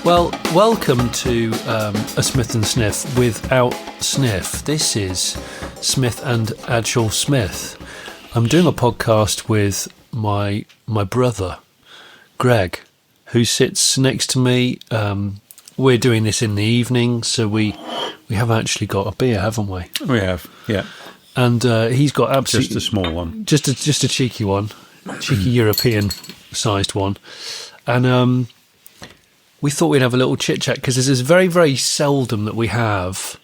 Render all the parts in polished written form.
Well, welcome to a Smith and Sniff without Sniff. This is Smith and Adshall Smith. I'm doing a podcast with my brother, Greg, who sits next to me. We're doing this in the evening, so we have actually got a beer, haven't we? We have, yeah. And he's got absolutely... Just a small one. Just a cheeky one. Cheeky European-sized one. And we thought we'd have a little chit-chat, because this is very, very seldom that we have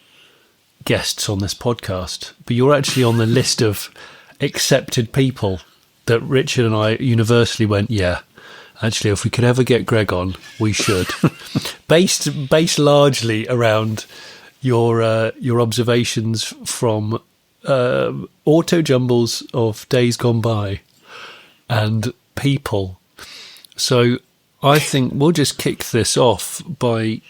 guests on this podcast. But you're actually on the list of accepted people that Richard and I universally went, yeah, actually, if we could ever get Greg on, we should. based largely around your observations from auto jumbles of days gone by and people. So I think we'll just kick this off by,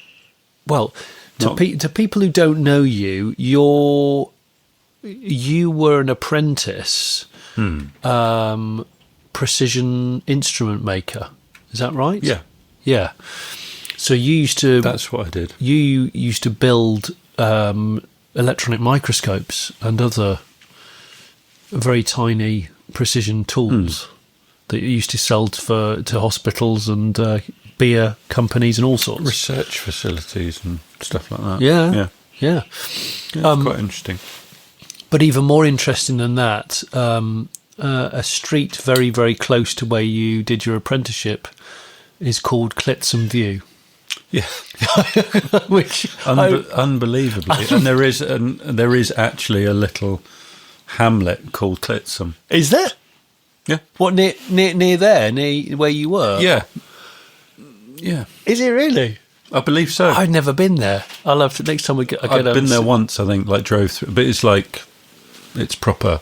well, to people who don't know you, you were an apprentice precision instrument maker. Is that right? Yeah. Yeah. So you used to... That's what I did. You used to build electronic microscopes and other very tiny precision tools that you used to sell to hospitals and beer companies and all sorts. Research facilities and stuff like that. Yeah. It's quite interesting. But even more interesting than that, a street very, very close to where you did your apprenticeship is called Clitsome View. Yeah, Which unbelievably, and there is actually a little hamlet called Clitsome. Is there? Yeah. What, near there, near where you were? Yeah. Is it really? I believe so. I've never been there. I'll have to next time we get. I've been there once, I think. Like drove through, but it's proper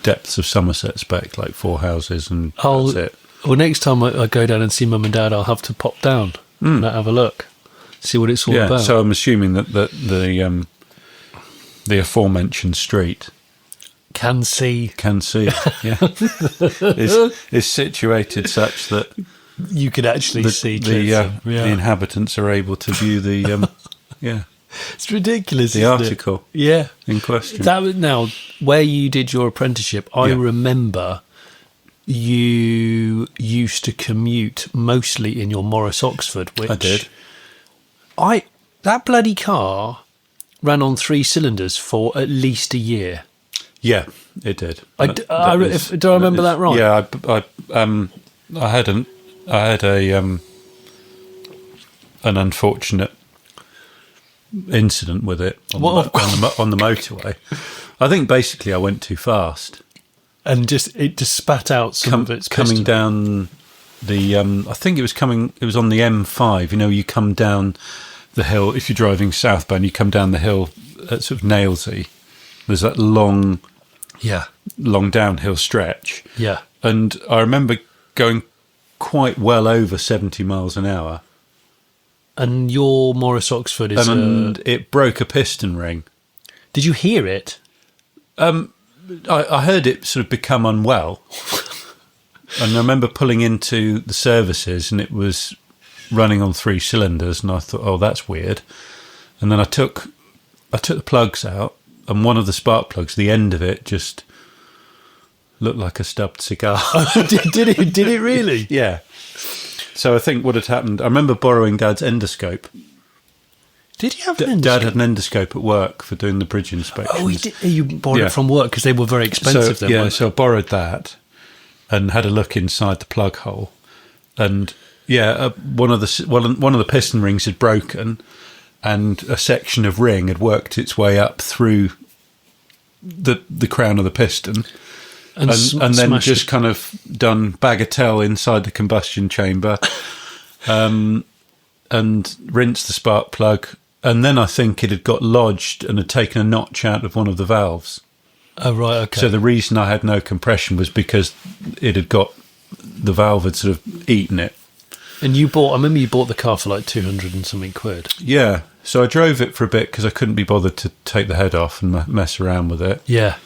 depths of Somerset spec, like 4 houses, and that's it. Well, next time I go down and see Mum and Dad, I'll have to pop down and have a look, see what it's all about. So I'm assuming that the aforementioned street can see, is situated such that you could actually see the inhabitants are able to view the It's ridiculous. The article, in question. That was, now, where you did your apprenticeship, I remember you used to commute mostly in your Morris Oxford, which I did. That bloody car ran on 3 cylinders for at least a year. Yeah, it did. Do I remember that right? Yeah, I had an unfortunate incident with it on the motorway. I think basically I went too fast, and it just spat out some of its coming down the. I think it was on the M5. You know, you come down the hill if you're driving southbound. You come down the hill at sort of Nailsea. There's that long downhill stretch. Yeah, and I remember going quite well over 70 miles an hour. And your Morris Oxford is... And it broke a piston ring. Did you hear it? I heard it sort of become unwell. And I remember pulling into the services and it was running on 3 cylinders, and I thought, oh, that's weird. And then I took the plugs out, and one of the spark plugs, the end of it, just looked like a stubbed cigar. Did it really? Yeah. So I think what had happened, I remember borrowing Dad's endoscope. Did you have an endoscope? Dad had an endoscope at work for doing the bridge inspections. Oh, he did. You borrowed it from work because they were very expensive then. So I borrowed that and had a look inside the plug hole. And one of the piston rings had broken, and a section of ring had worked its way up through the crown of the piston. And then just kind of done bagatelle inside the combustion chamber, and rinsed the spark plug. And then I think it had got lodged and had taken a notch out of one of the valves. Oh, right, okay. So the reason I had no compression was because the valve had sort of eaten it. And I remember you bought the car for like 200 and something quid. Yeah. So I drove it for a bit because I couldn't be bothered to take the head off and mess around with it. Yeah.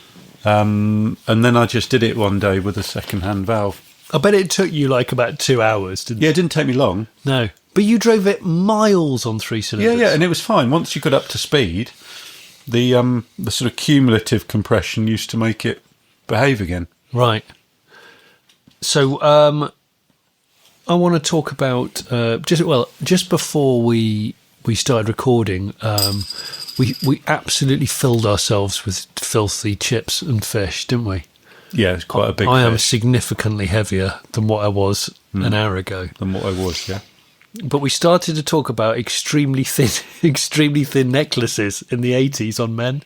And then I just did it one day with a second-hand valve. I bet it took you like about 2 hours. Yeah, it didn't take me long. No. But you drove it miles on 3 cylinders. Yeah, and it was fine. Once you got up to speed, the sort of cumulative compression used to make it behave again. Right. So I want to talk about just before we started recording, we absolutely filled ourselves with filthy chips and fish, didn't we? Yeah, it's quite a big I am fish significantly heavier than what I was an hour ago. than what I was, yeah. But we started to talk about extremely thin necklaces in the 80s on men.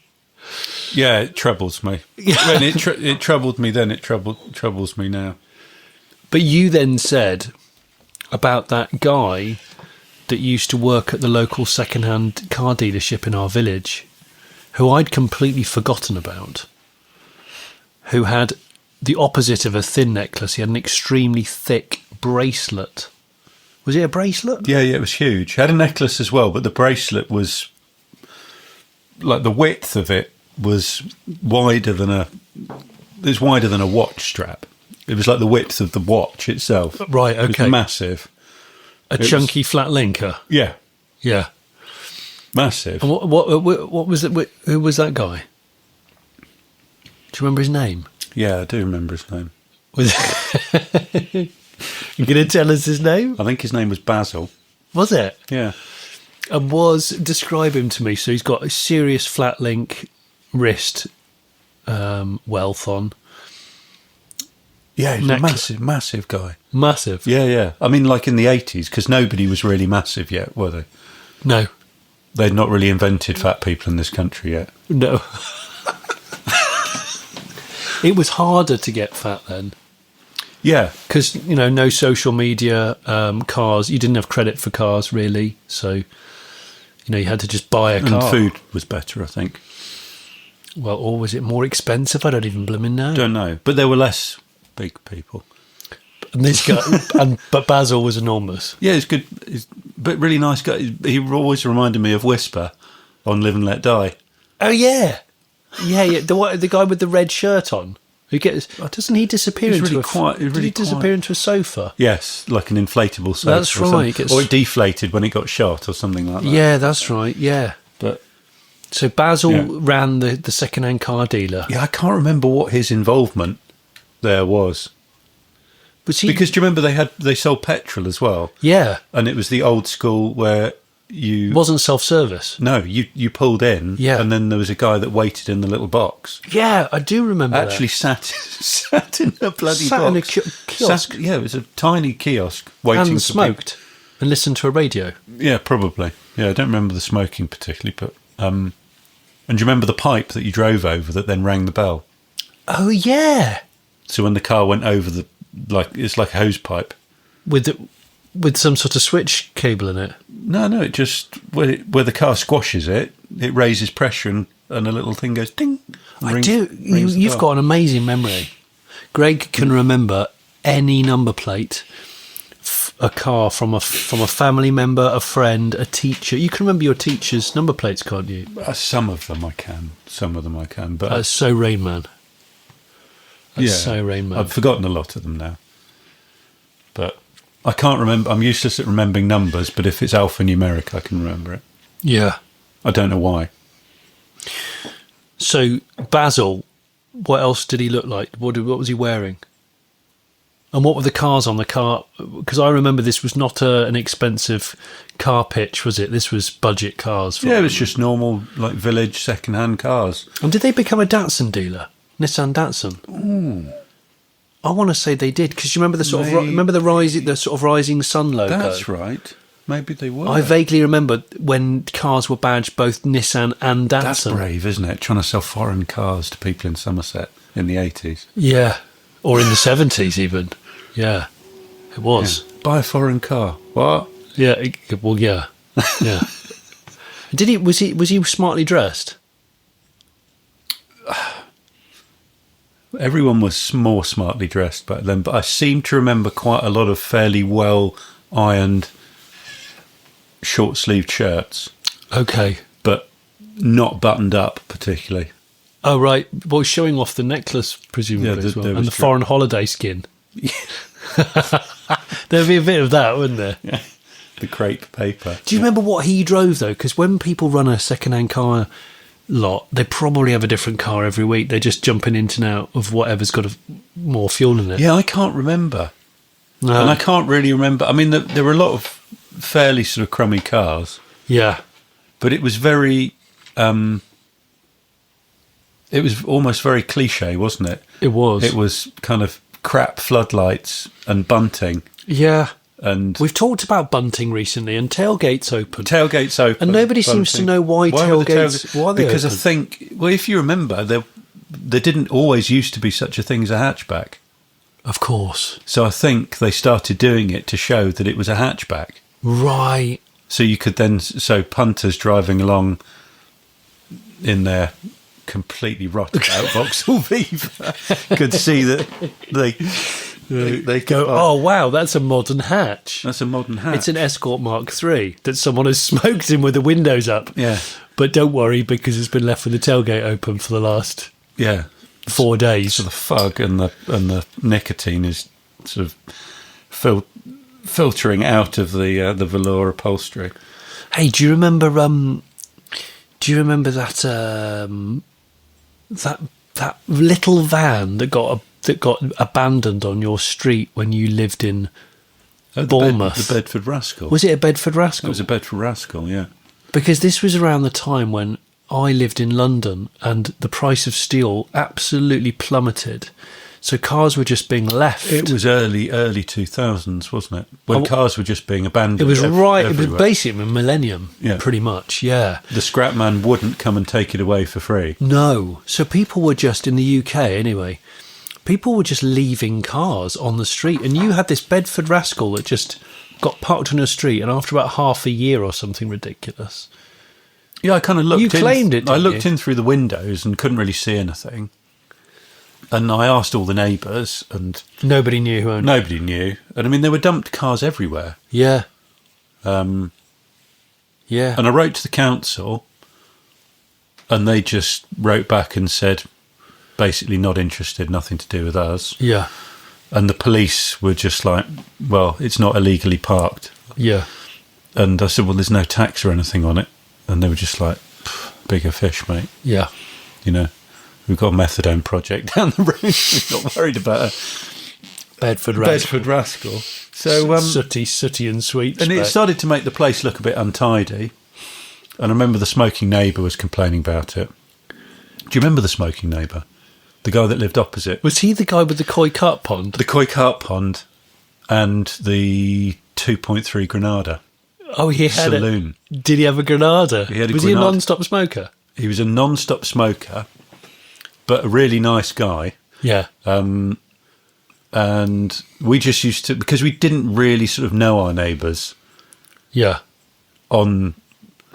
Yeah, it troubles me. When it troubled me then, it troubles me now. But you then said about that guy that used to work at the local second-hand car dealership in our village, who I'd completely forgotten about, who had the opposite of a thin necklace. He had an extremely thick bracelet. Was it a bracelet? Yeah, it was huge. Had a necklace as well, but the bracelet was like the width of it was wider than a watch strap. It was like the width of the watch itself. Right, okay. It was massive. A chunky flat linker. Yeah, Yeah. massive. And what was it? Who was that guy? Do you remember his name? Yeah, I do remember his name. You going to tell us his name? I think his name was Basil. Was it? Yeah. And describe him to me. So he's got a serious flat link wrist wealth on. Yeah, he's a massive guy. Massive. Yeah. I mean, like in the 80s, because nobody was really massive yet, were they? No. They'd not really invented fat people in this country yet. No. It was harder to get fat then. Yeah. Because, no social media, cars. You didn't have credit for cars, really. So, you had to just buy a car. And food was better, I think. Well, or was it more expensive? I don't even blooming know. Don't know. But there were less big people. And this guy, but Basil was enormous. Yeah, he's good. But really nice guy. He always reminded me of Whisper on Live and Let Die. Oh, yeah. Yeah. The guy with the red shirt on. Who doesn't he disappear into into a sofa? Yes, like an inflatable sofa. That's right. Or it deflated when it got shot or something like that. Yeah, that's right. Yeah. But so Basil ran the second-hand car dealer. Yeah, I can't remember what his involvement there was. Was he? Because do you remember they sold petrol as well? Yeah. And it was the old school where It wasn't self-service. No, you pulled in, and then there was a guy that waited in the little box. Yeah, I do remember. Actually, sat in a bloody box. In a kiosk. It was a tiny kiosk waiting. And smoked and listened to a radio. Yeah, probably. Yeah, I don't remember the smoking particularly, but and do you remember the pipe that you drove over that then rang the bell? Oh yeah. So when the car went over it's like a hose pipe with some sort of switch cable in it. No, it just where the car squashes it raises pressure and a little thing goes ding. I do. You've got an amazing memory. Greg can remember any number plate, a car from a family member, a friend, a teacher. You can remember your teacher's number plates, can't you? Some of them I can. But that's so Rain Man. So Rain Man. I've forgotten a lot of them now. But I can't remember. I'm useless at remembering numbers, but if it's alphanumeric, I can remember it. Yeah. I don't know why. So, Basil, what else did he look like? What was he wearing? And what were the cars on the car? Because I remember this was not an expensive car pitch, was it? This was budget cars. Yeah, it was just normal, like village second-hand cars. And did they become a Datsun dealer? Nissan Datsun? Ooh. I want to say they did, because you remember the sort of rising sun logo. That's right. Maybe they were. I vaguely remember when cars were badged both Nissan and Datsun. That's brave, isn't it? Trying to sell foreign cars to people in Somerset in the 80s. Yeah, or in the 70s even. Yeah, it was. Yeah. Buy a foreign car. What? Yeah. Well, yeah. Did he? Was he smartly dressed? Everyone was more smartly dressed back then, but I seem to remember quite a lot of fairly well ironed short-sleeved shirts. Okay. But not buttoned up particularly. Oh, right. Well, showing off the necklace, presumably, as well. And the foreign holiday skin. There'd be a bit of that, wouldn't there? Yeah. the crepe paper. Do you remember what he drove, though? Because when people run a second-hand car lot, they probably have a different car every week. They're just jumping in and out of whatever's got more fuel in it. Yeah, I can't remember. No. And I can't really remember. I mean, there were a lot of fairly sort of crummy cars. Yeah. But it was very... it was almost very cliche, wasn't it? It was. It was kind of crap floodlights and bunting. Yeah. And we've talked about bunting recently, and tailgates open. Tailgates open. And nobody seems to know why tailgates... Why they because open? I think... Well, if you remember, there didn't always used to be such a thing as a hatchback. Of course. So I think they started doing it to show that it was a hatchback. Right. So you could then... So punters driving along in their completely rotted out Vauxhall Viva could see that they Go, oh, wow, that's a modern hatch. That's a modern hatch. It's an Escort Mark III that someone has smoked in with the windows up. Yeah. But don't worry, because it's been left with the tailgate open for the last 4 days. So the fug and the nicotine is sort of filtering out of the velour upholstery. Hey, do you remember that that little van that got abandoned on your street when you lived in Bournemouth? The Bedford Rascal. Was it a Bedford Rascal? It was a Bedford Rascal, yeah. Because this was around the time when I lived in London and the price of steel absolutely plummeted. So cars were just being left. It was early 2000s, wasn't it? When cars were just being abandoned. It was everywhere. It was basically a millennium, pretty much, yeah. The scrap man wouldn't come and take it away for free. No. So people were just, in the UK anyway, people were just leaving cars on the street. And you had this Bedford Rascal that just got parked on your street, and after about half a year or something ridiculous. Yeah, I kind of looked in. You claimed it, didn't I looked you? in through the windows and couldn't really see anything. And I asked all the neighbours, and nobody knew who owned it. Nobody knew. And I mean, there were dumped cars everywhere. Yeah. Yeah. And I wrote to the council, and they just wrote back and said, basically not interested, nothing to do with us. Yeah. And the police were just like, well, it's not illegally parked. Yeah. And I said, well, there's no tax or anything on it. And they were just like, bigger fish, mate. Yeah. You know, we've got a methadone project down the road. We're not worried about a Bedford Rascal. So sooty and sweet. And it started to make the place look a bit untidy. And I remember the smoking neighbour was complaining about it. Do you remember the smoking neighbour? The guy that lived opposite? Was he the guy with the koi carp pond? The koi carp pond and the 2.3 Granada. Oh, he had saloon. Did he have a Granada? Was he a non-stop smoker? He was a non-stop smoker, but a really nice guy. Yeah. And we just used to, because we didn't really sort of know our neighbours. Yeah. On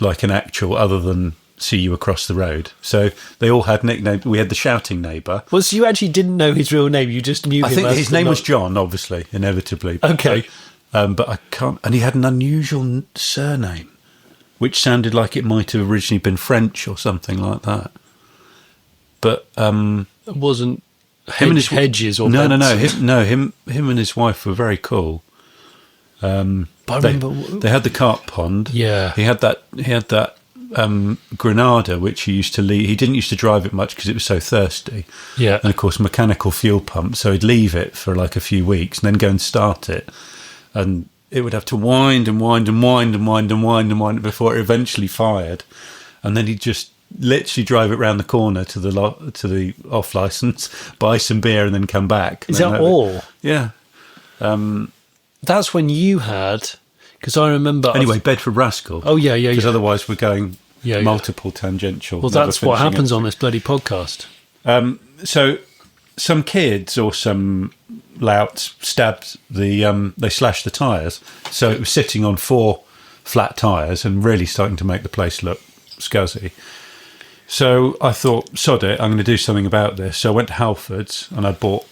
like an actual, other than see you across the road. So they all had nicknames. We had the shouting neighbour. Well, so you actually didn't know his real name. You just knew him. I think his name was John, obviously, inevitably. Okay. But I can't... And he had an unusual surname, which sounded like it might have originally been French or something like that. But... it wasn't Hedges or... No. Him and his wife were very cool. But I remember... They had the carp pond. Yeah. He had that Granada, which he used to leave. He didn't used to drive it much because it was so thirsty. Yeah. And, of course, mechanical fuel pump. So he'd leave it for like a few weeks and then go and start it. And it would have to wind before it eventually fired. And then he'd just literally drive it round the corner to the off licence, buy some beer, and then come back. Is that all? Yeah. That's when you had, because I remember. Anyway, Bedford Rascal. Oh yeah. Because otherwise we're going multiple tangential. Well, that's what happens on this bloody podcast. So some kids or some louts stabbed they slashed the tyres. So it was sitting on 4 flat tyres and really starting to make the place look scuzzy. So I thought, sod it, I'm going to do something about this. So I went to Halfords and I bought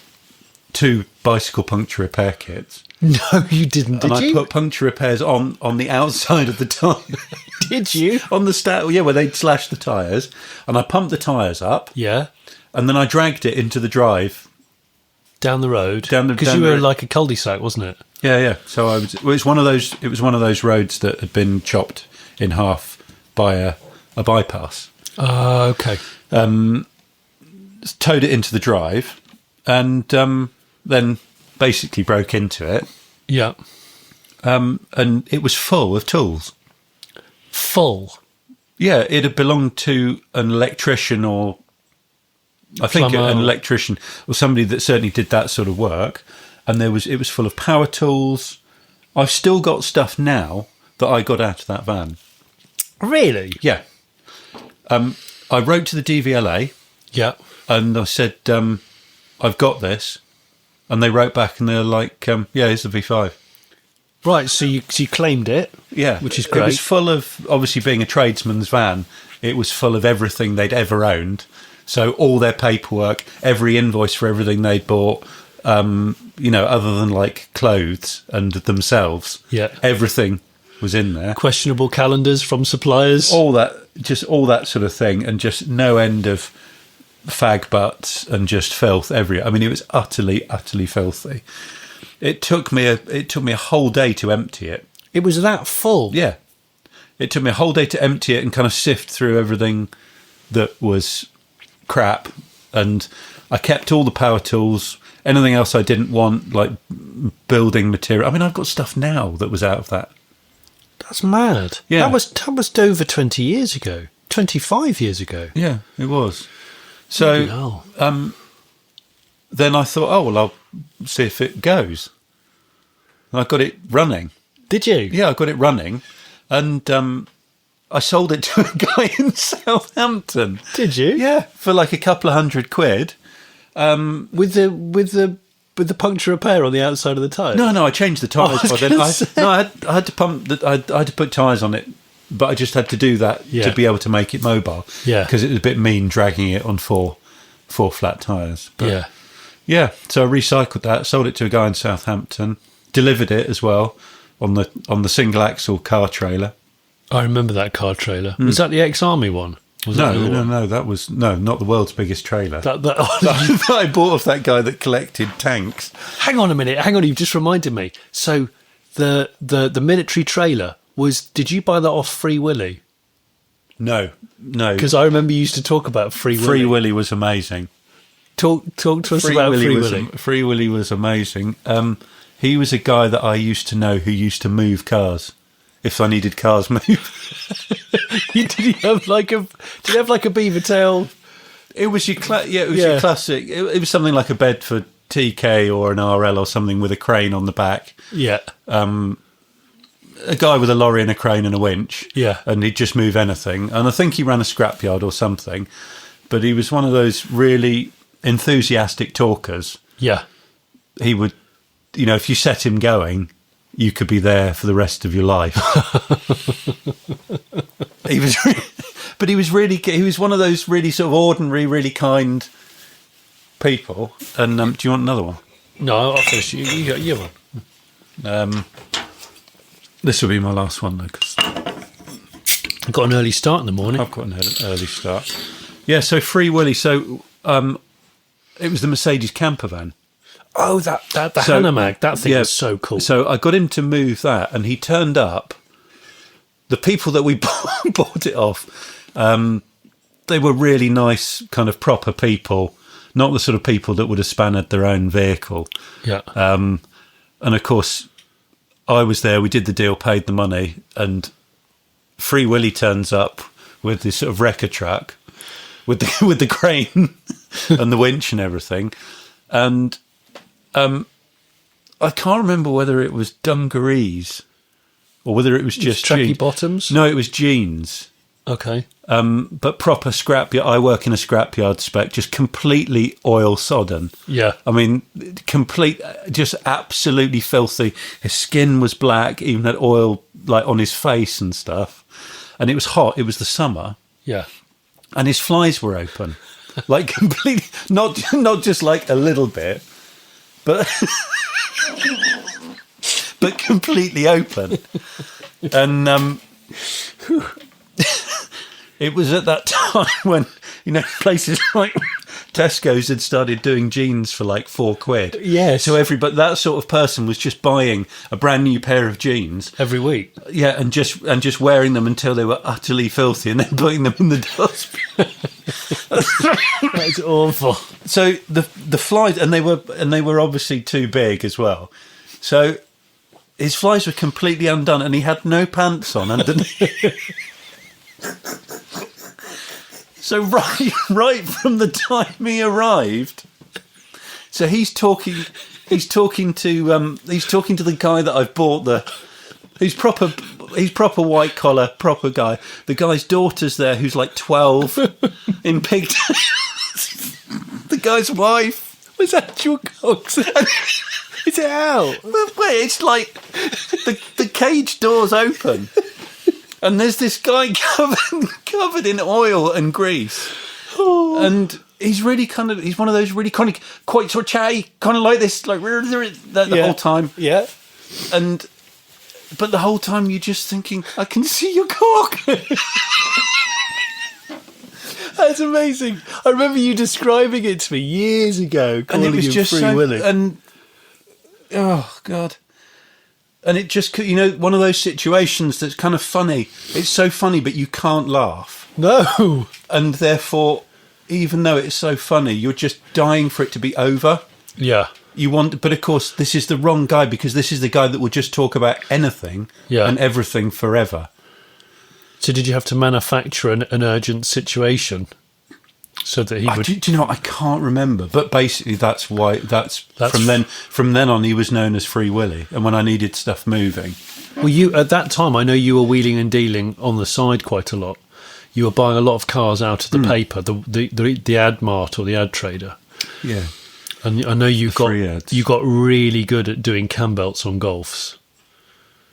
2 bicycle puncture repair kits. No, you didn't, did you? And I put puncture repairs on the outside of the tyre. Did you? On the where they'd slashed the tyres. And I pumped the tyres up. Yeah. And then I dragged it into the drive Down the road? Down the- Because down you the were road. like a cul-de-sac, wasn't it? Yeah. So it was one of those. It was one of those roads that had been chopped in half by a bypass. Okay. Towed it into the drive, and then basically broke into it. Yeah. And it was full of tools. Full? Yeah, it had belonged to an electrician, or I think Plumber. an electrician, or somebody that certainly did that sort of work. And it was full of power tools. I've still got stuff now that I got out of that van. Really? Yeah. I wrote to the DVLA Yeah. and I said, I've got this. And they wrote back and they're like, yeah, here's the V5. Right, so you claimed it. Yeah. Which is It was great. full of, obviously being a tradesman's van, it was full of everything they'd ever owned. So all their paperwork, every invoice for everything they'd bought, other than like clothes and themselves. Yeah. Everything was in there. Questionable calendars from suppliers. All that sort of thing, and just no end of fag butts and just filth everywhere. I mean, it was utterly filthy. It took me a whole day to empty it. It was that full? Yeah. It took me a whole day to empty it and kind of sift through everything that was crap. And I kept all the power tools, anything else I didn't want, like building material. I mean, I've got stuff now that was out of that. That's mad. Yeah. That was over 20 years ago. 25 years ago. Yeah, it was. Bloody So hell. then I thought, oh, well, I'll see if it goes. And I got it running. Did you? Yeah, I got it running. And I sold it to a guy in Southampton. Did you? Yeah, for like a couple of £100. With the puncture repair on the outside of the tyre? No, I changed the tyres. I was by then. gonna say. I had to pump. I had to put tyres on it, but I just had to do that Yeah. to be able to make it mobile. Yeah. because it was a bit mean dragging it on four flat tyres. But Yeah. yeah. So I recycled that, sold it to a guy in Southampton, delivered it as well on the single axle car trailer. I remember that car trailer. Was that the ex-army one? Was that the one? No. That was not the world's biggest trailer. That, that I bought off that guy that collected tanks. hang on a minute. Hang on. You've just reminded me. So the military trailer was. Did you buy that off Free Willy? No. Because I remember you used to talk about Free Willy. Free Willy was amazing. Talk to us about Free Willy. Free Willy was amazing. He was a guy that I used to know who used to move cars. If I needed cars moved, Did he have like a beaver tail? it was your your classic. It was something like a bed for TK or an RL or something with a crane on the back. Yeah. A guy with a lorry and a crane and a winch. Yeah. And he'd just move anything. And I think he ran a scrapyard or something. But he was one of those really enthusiastic talkers. Yeah. He would, if you set him going, you could be there for the rest of your life. He was one of those really sort of ordinary, really kind people. And do you want another one? No, I'll finish. You got your one. This will be my last one, though, because I've got an early start in the morning. I've got an early start. Yeah, so Free Willy. So it was the Mercedes camper van. Oh, the Hanamag. That thing was so cool. So I got him to move that, and he turned up. The people that we bought it off, they were really nice, kind of proper people, not the sort of people that would have spanned their own vehicle. Yeah. And of course, I was there. We did the deal, paid the money, and Free Willy turns up with this sort of wrecker truck, with the crane and the winch and everything, and I can't remember whether it was dungarees or whether it was just tracky jeans. bottoms? No, it was jeans. Okay. But proper scrapyard. I work in a scrapyard spec, just completely oil sodden. Yeah. I mean, just absolutely filthy. His skin was black, even had oil like on his face and stuff. And it was hot. It was the summer, Yeah. and his flies were open, like completely, not just like a little bit, but but completely open. And it was at that time when places like Tesco's had started doing jeans for like £4. Yes. So everybody, that sort of person was just buying a brand new pair of jeans every week. Yeah, and just wearing them until they were utterly filthy, and then putting them in the dustbin. That's awful. So the flies, and they were obviously too big as well. So his flies were completely undone, and he had no pants on underneath. So right from the time he arrived, so he's talking to the guy that I've bought he's proper white collar, proper guy. The guy's daughter's there, who's like 12, in pigtails. The guy's wife was actual cocks. Is it out? Wait, it's like the cage door's open. And there's this guy covered in oil and grease. Oh. And he's really he's one of those really quite sort of chatty, kind of like this, like the whole time. Yeah. But the whole time you're just thinking, I can see your cock. That's amazing. I remember you describing it to me years ago, calling and it was him just Free Willy. And oh God. And it just, one of those situations that's kind of funny. It's so funny, but you can't laugh. No. And therefore, even though it's so funny, you're just dying for it to be over. Yeah. But of course, this is the wrong guy, because this is the guy that will just talk about anything and everything forever. So did you have to manufacture an urgent situation so that he would? Do you know what? I can't remember, but basically that's from then on he was known as Free Willy. And when I needed stuff moving, well, you at that time, I know you were wheeling and dealing on the side quite a lot. You were buying a lot of cars out of the paper, the ad mart or the ad trader. Yeah, and I know you got really good at doing cam belts on Golfs.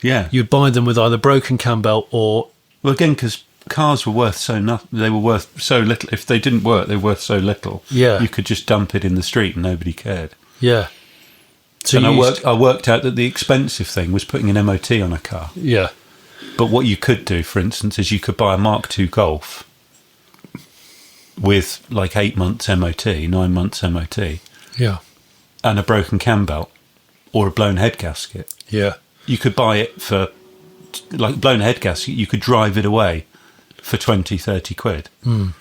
Yeah, you'd buy them with either broken cam belt or again, because cars were worth they were worth so little. If they didn't work, they were worth so little. Yeah, you could just dump it in the street and nobody cared. Yeah. So and I worked out that the expensive thing was putting an MOT on a car. Yeah. But what you could do, for instance, is you could buy a Mark II Golf with like 8 months MOT, 9 months MOT. Yeah. And a broken cam belt or a blown head gasket. Yeah. You could buy it for, like, blown head gasket, you could drive it away for 20, 30 quid. Mm.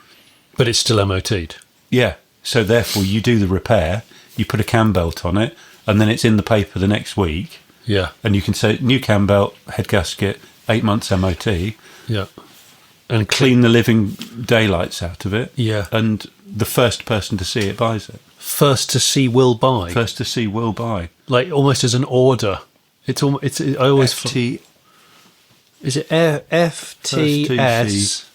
But it's still MOT'd. Yeah. So therefore you do the repair, you put a cam belt on it, and then it's in the paper the next week. Yeah. And you can say, new cam belt, head gasket, 8 months MOT. Yeah. And clean the living daylights out of it. Yeah. And the first person to see it buys it. First to see will buy. First to see will buy. Like almost as an order. I always FT. Is it FTS?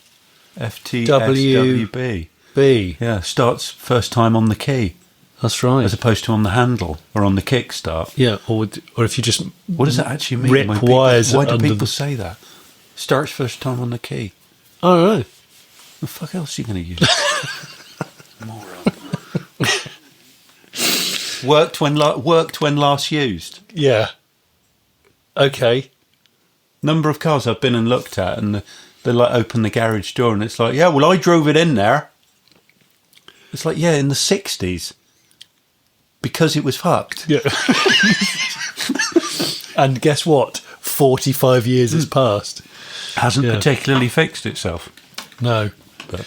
FTSWB. B. Yeah, starts first time on the key. That's right. As opposed to on the handle or on the kickstart. Yeah, or if you just... What does that actually mean? Rip wires. Why do people say that? Starts first time on the key. I don't know. The fuck else are you going to use? Moron. Worked when last used. Yeah. Okay. Number of cars I've been and looked at, and they like open the garage door, and it's like, yeah, well, I drove it in there. It's like, yeah, in the 60s. Because it was fucked. Yeah. And guess what? 45 years has passed. Hasn't particularly fixed itself. No. But,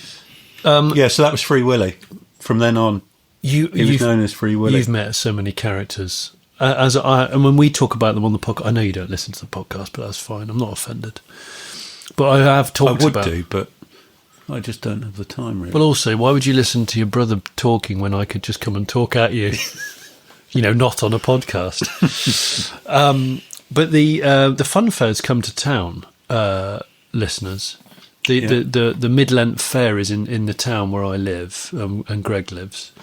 so that was Free Willy. From then on, he was known as Free Willy. You've met so many characters. And when we talk about them on the podcast, I know you don't listen to the podcast, but that's fine. I'm not offended. But I have talked about... I would do, but I just don't have the time, really. Well, also, why would you listen to your brother talking when I could just come and talk at you? Not on a podcast. But the Funfairs come to town, listeners. The mid-length fair is in the town where I live, and Greg lives.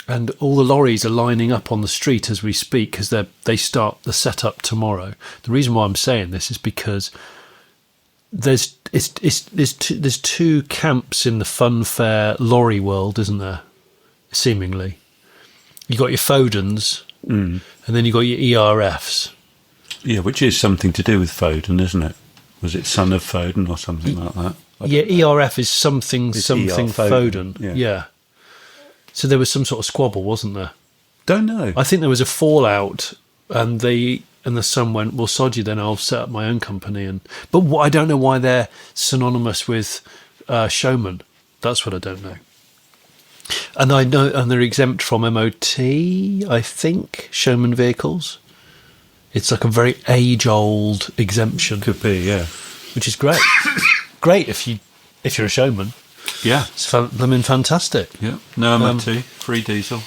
And all the lorries are lining up on the street as we speak because they start the setup tomorrow. The reason why I'm saying this is because there's two camps in the Funfair lorry world, isn't there? Seemingly, you got your Fodens, and then you got your ERFs. Yeah, which is something to do with Foden, isn't it? Was it son of Foden or something like that? Yeah, ERF is something it's Foden. Yeah. So there was some sort of squabble, wasn't there? Don't know. I think there was a fallout, and the son went, "Well, sod you, then I'll set up my own company." But I don't know why they're synonymous with showman. That's what I don't know. And I know, and they're exempt from MOT, I think, showman vehicles. It's like a very age-old exemption. Could be, yeah. Which is great. Great if you're a showman. Yeah. It's fantastic. Yeah. No MOT, free diesel.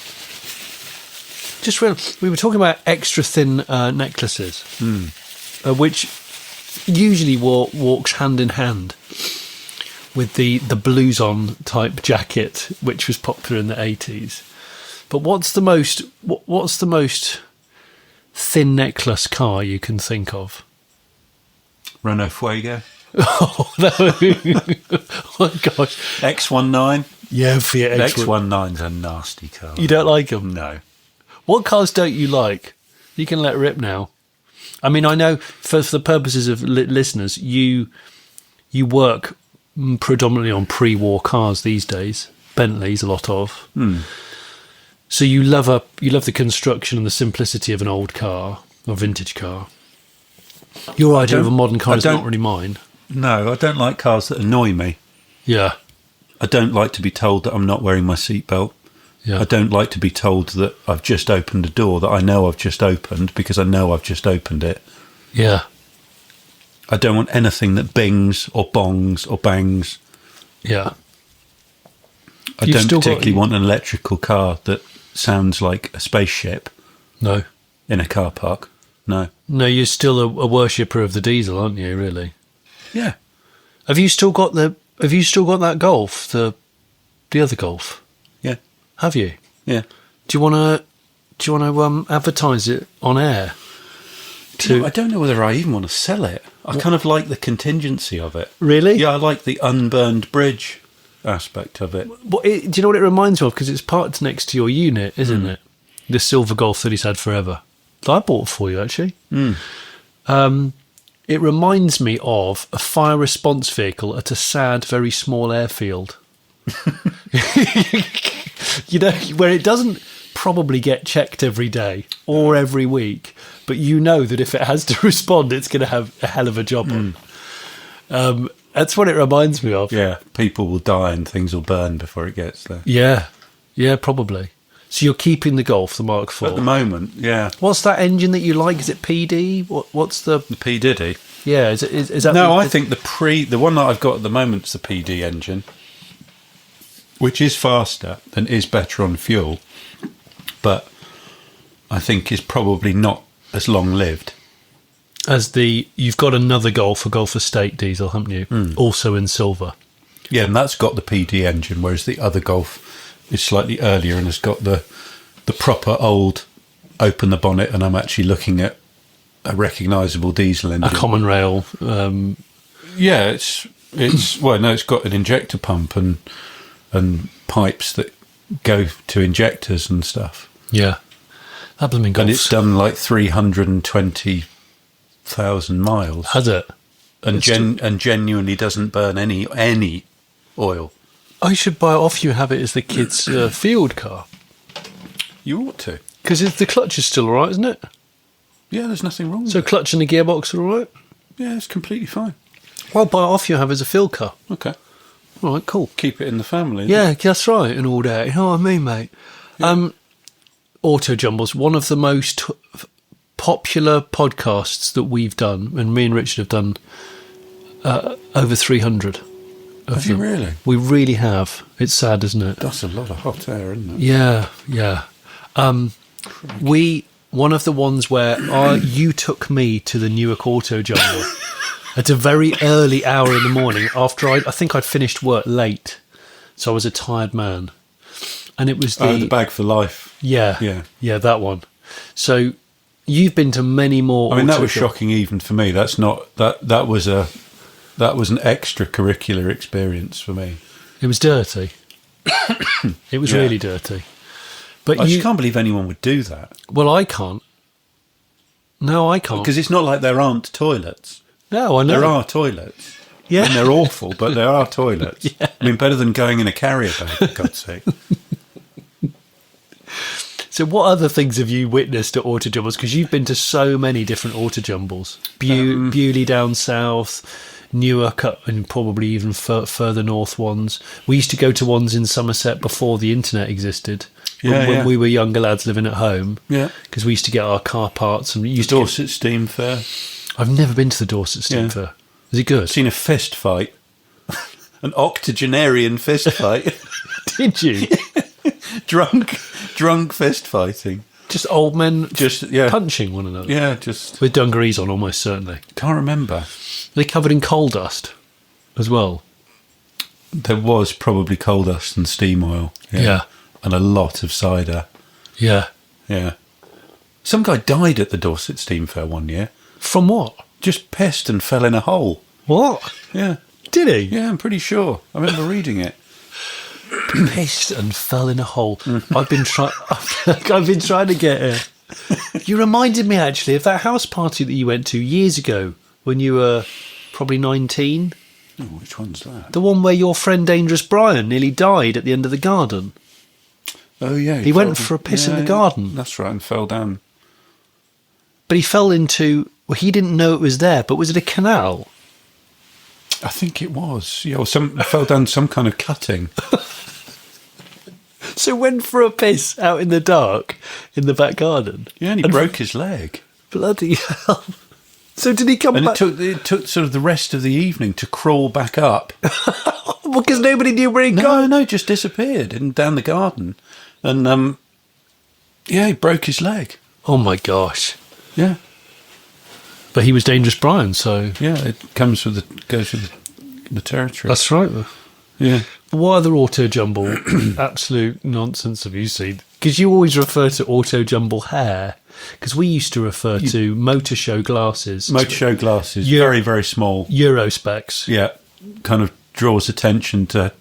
Just we were talking about extra thin necklaces, which usually walks hand in hand with the blues-on type jacket, which was popular in the 80s. But what's the most thin necklace car you can think of? Renault Fuego. Oh, no. Oh, my gosh. X19. Yeah, Fiat X19's a nasty car. You don't like them? No. What cars don't you like? You can let rip now. I mean, I know for the purposes of listeners, you work predominantly on pre-war cars these days. Bentleys, a lot of. So you love the construction and the simplicity of an old car, or vintage car. Your idea of a modern car is not really mine. No, I don't like cars that annoy me. Yeah. I don't like to be told that I'm not wearing my seatbelt. Yeah. I don't like to be told that I've just opened a door that I know I've just opened because I know I've just opened it. Yeah. I don't want anything that bings or bongs or bangs. Yeah. I don't particularly want an electrical car that sounds like a spaceship. No. In a car park. No. No, you're still a worshipper of the diesel, aren't you, really? Yeah. Have you still got that Golf, the other Golf? Yeah. Have you? Yeah. Do you want to advertise it on air? I don't know whether I even want to sell it. I kind of like the contingency of it. Really? Yeah, I like the unburned bridge aspect of it. Do you know what it reminds me of? Because it's parked next to your unit, isn't it? The silver Golf that he's had forever. That I bought for you, actually. It reminds me of a fire response vehicle at a sad, very small airfield. You know, where it doesn't probably get checked every day or every week, but you know that if it has to respond, it's going to have a hell of a job on. That's what it reminds me of. Yeah, people will die and things will burn before it gets there. Yeah, probably. So you're keeping the Golf, the Mark IV? At the moment, yeah. What's that engine that you like? Is it PD? What's the P Diddy? Yeah, is that? No, I think the one that I've got at the moment is the PD engine, which is faster and is better on fuel, but I think is probably not as long lived. You've got another Golf, a Golf Estate diesel, haven't you? Also in silver. Yeah, and that's got the PD engine, whereas the other Golf is slightly earlier and has got the proper old open the bonnet and I'm actually looking at a recognisable diesel engine. A common rail. Yeah, it's got an injector pump and pipes that go to injectors and stuff. Yeah. That blooming Golf. And it's done like 320,000 miles. Has it? And genuinely doesn't burn any oil. I should buy it off you and have it as the kids' field car. You ought to. Because the clutch is still all right, isn't it? Yeah, there's nothing wrong with it. So clutch and the gearbox are all right? Yeah, it's completely fine. Well, I'll buy it off you and have it as a field car. Okay. All right, cool. Keep it in the family. Yeah, that's right, and all that. You know what I mean, mate? Yeah. Auto Jumbles, one of the most popular podcasts that we've done, and me and Richard have done over 300. Have you really? We really have. It's sad, isn't it? That's a lot of hot air, isn't it? Yeah. One of the ones where you took me to the Newark Auto Jumble at a very early hour in the morning after I think I'd finished work late, so I was a tired man, and it was the Bag for Life. Yeah, that one. So you've been to many more. I mean, that was shocking even for me. That was an extracurricular experience for me. It was dirty. It was really dirty. But I just can't believe anyone would do that. Well, I can't. No, I can't. Because it's not like there aren't toilets. No, I know. There are toilets. Yeah. And they're awful, but there are toilets. Yeah. I mean, better than going in a carrier bag, for God's sake. So what other things have you witnessed at auto jumbles? Because you've been to so many different auto jumbles. Bewley down south, Newark up, and probably even further north ones. We used to go to ones in Somerset before the internet existed. When we were younger lads living at home. Yeah. Because we used to get our car parts. And we used Dorset Steam Fair. I've never been to the Dorset Steam Fair. Is it good? I've seen a fist fight. An octogenarian fist fight. Did you? drunk fist fighting. Just old men punching one another? Yeah, just... With dungarees on, almost certainly. Can't remember. Are they covered in coal dust as well? There was probably coal dust and steam oil. Yeah. And a lot of cider. Yeah. Yeah. Some guy died at the Dorset Steam Fair one year. From what? Just pissed and fell in a hole. What? Yeah. Did he? Yeah, I'm pretty sure. I remember reading it. Pissed and fell in a hole. I've been trying to get it. You reminded me actually of that house party that you went to years ago when you were probably 19. Oh, which one's that? The one where your friend Dangerous Brian nearly died at the end of the garden. Oh yeah, he went for a piss in the garden. That's right, and fell down. But he fell into. Well, he didn't know it was there. But was it a canal? I think it was. Yeah, or fell down some kind of cutting. So went for a piss out in the dark in the back garden. Yeah, and he broke his leg. Bloody hell! So did he come back? And it took sort of the rest of the evening to crawl back up. Because nobody knew where he'd gone. No, just disappeared down the garden, and he broke his leg. Oh my gosh! Yeah, but he was Dangerous Brian, so yeah, it goes with the territory. That's right. Yeah. What other auto jumble absolute nonsense have you seen? Because you always refer to auto jumble hair. Because we used to refer to motor show glasses. Motor show glasses, very, very small. Euro specs. Yeah, kind of draws attention to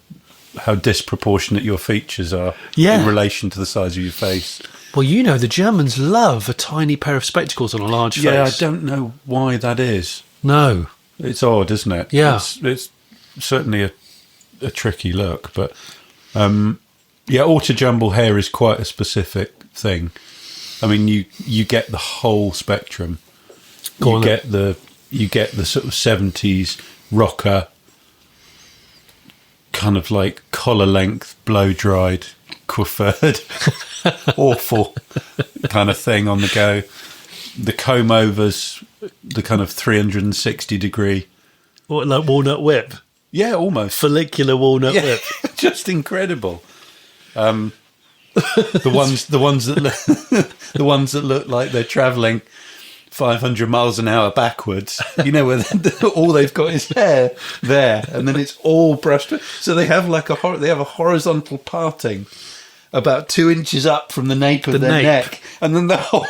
how disproportionate your features are in relation to the size of your face. Well, you know, the Germans love a tiny pair of spectacles on a large face. Yeah, I don't know why that is. No. It's odd, isn't it? Yeah. It's certainly a tricky look, but auto jumble hair is quite a specific thing. I mean, you get the whole spectrum. You get the sort of 70s rocker, kind of like collar length, blow dried, coiffured, awful kind of thing on the go. The comb overs, the kind of 360 degree. What, like walnut whip? Yeah, almost follicular walnut whip. Just incredible. The ones that look like they're travelling 500 miles an hour backwards. You know, where all they've got is hair there, and then it's all brushed. So they have like a horizontal parting about 2 inches up from the nape of their neck, and then the whole.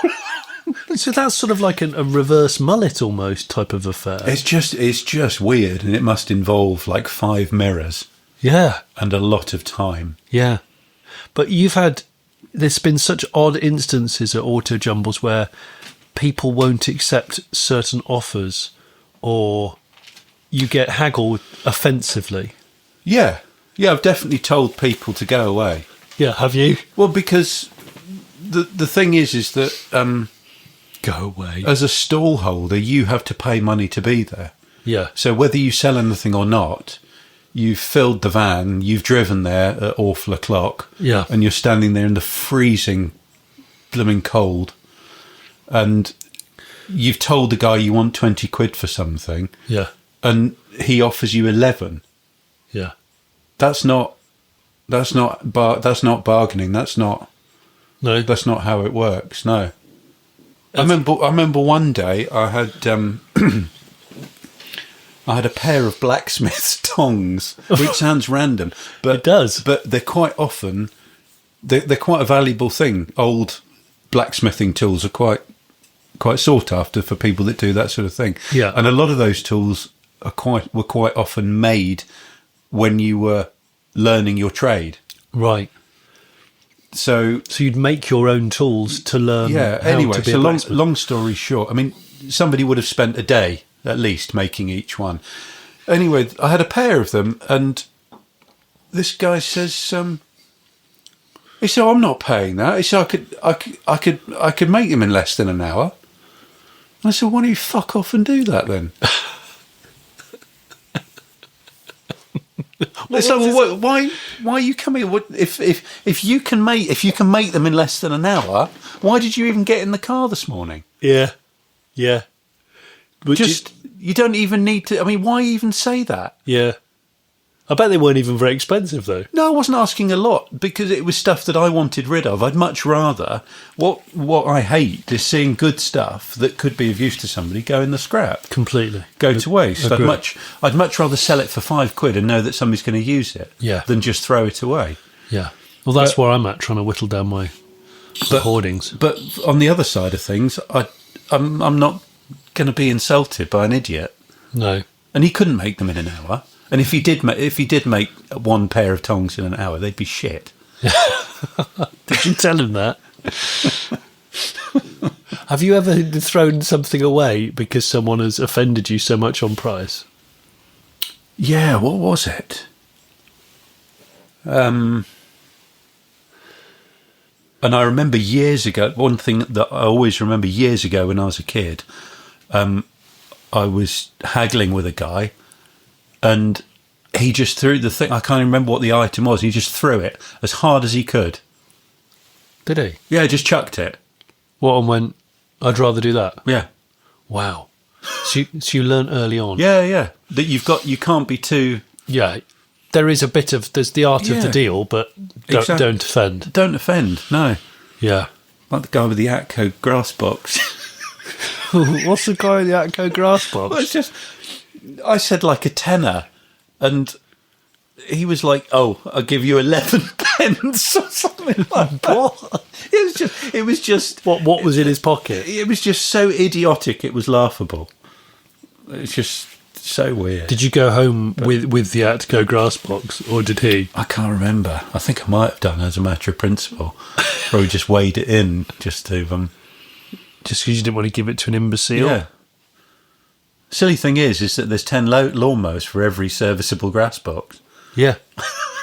So that's sort of like a reverse mullet almost type of affair. It's just weird, and it must involve like 5 mirrors. Yeah, and a lot of time. Yeah. But there's been such odd instances at auto jumbles where people won't accept certain offers, or you get haggled offensively. Yeah. Yeah, I've definitely told people to go away. Yeah, have you? Well, because the thing is that go away. As a stall holder, you have to pay money to be there. Yeah. So whether you sell anything or not, you've filled the van, you've driven there at awful o'clock, and you're standing there in the freezing, blooming cold, and you've told the guy you want 20 quid for something, and he offers you 11. Yeah, that's not bargaining. That's not how it works. No, I remember one day I had. I had a pair of blacksmith's tongs, which sounds random, but it does. But they're quite often they're quite a valuable thing. Old blacksmithing tools are quite sought after for people that do that sort of thing. Yeah, and a lot of those tools were quite often made when you were learning your trade. Right. So you'd make your own tools to learn. Yeah. Anyway, so long story short, I mean, somebody would have spent a day at least making each one. Anyway, I had a pair of them, and this guy says, He said, I'm not paying that. He said, I could make them in less than an hour. And I said, why don't you fuck off and do that then? So why are you coming? If you can make them in less than an hour, why did you even get in the car this morning? Yeah. But You don't even need to. I mean, why even say that? Yeah. I bet they weren't even very expensive, though. No, I wasn't asking a lot because it was stuff that I wanted rid of. I'd much rather what I hate is seeing good stuff that could be of use to somebody go in the scrap. Completely. Go to waste. Agree. I'd much rather sell it for £5 and know that somebody's going to use it than just throw it away. Yeah. Well, that's where I'm at, trying to whittle down my hoardings. But on the other side of things, I'm not going to be insulted by an idiot. No. And he couldn't make them in an hour. And if he did make one pair of tongs in an hour, they'd be shit. Did you tell him that? Have you ever thrown something away because someone has offended you so much on price? Yeah, what was it? And I remember years ago, one thing that I always remember years ago when I was a kid, I was haggling with a guy and he just threw the thing. I can't remember what the item was. He just threw it as hard as he could. Did he? Yeah, just chucked it. What, and went, I'd rather do that? Yeah. Wow. So you learnt early on? Yeah. That you can't be too... Yeah. There's the art of the deal, but don't offend. Don't offend, no. Yeah. Like the guy with the Atco grass box. What's the guy with the Atco grass box? Well, it's just... I said like a tenner, and he was like, "Oh, I'll give you 11 pence or something like that." What? It was just. What was in his pocket? It was just so idiotic. It was laughable. It's just so weird. Did you go home with the Atco grass box, or did he? I can't remember. I think I might have done as a matter of principle. Probably just weighed it in just to Just because you didn't want to give it to an imbecile. Yeah. Silly thing is that there's 10 lawnmowers for every serviceable grass box. Yeah,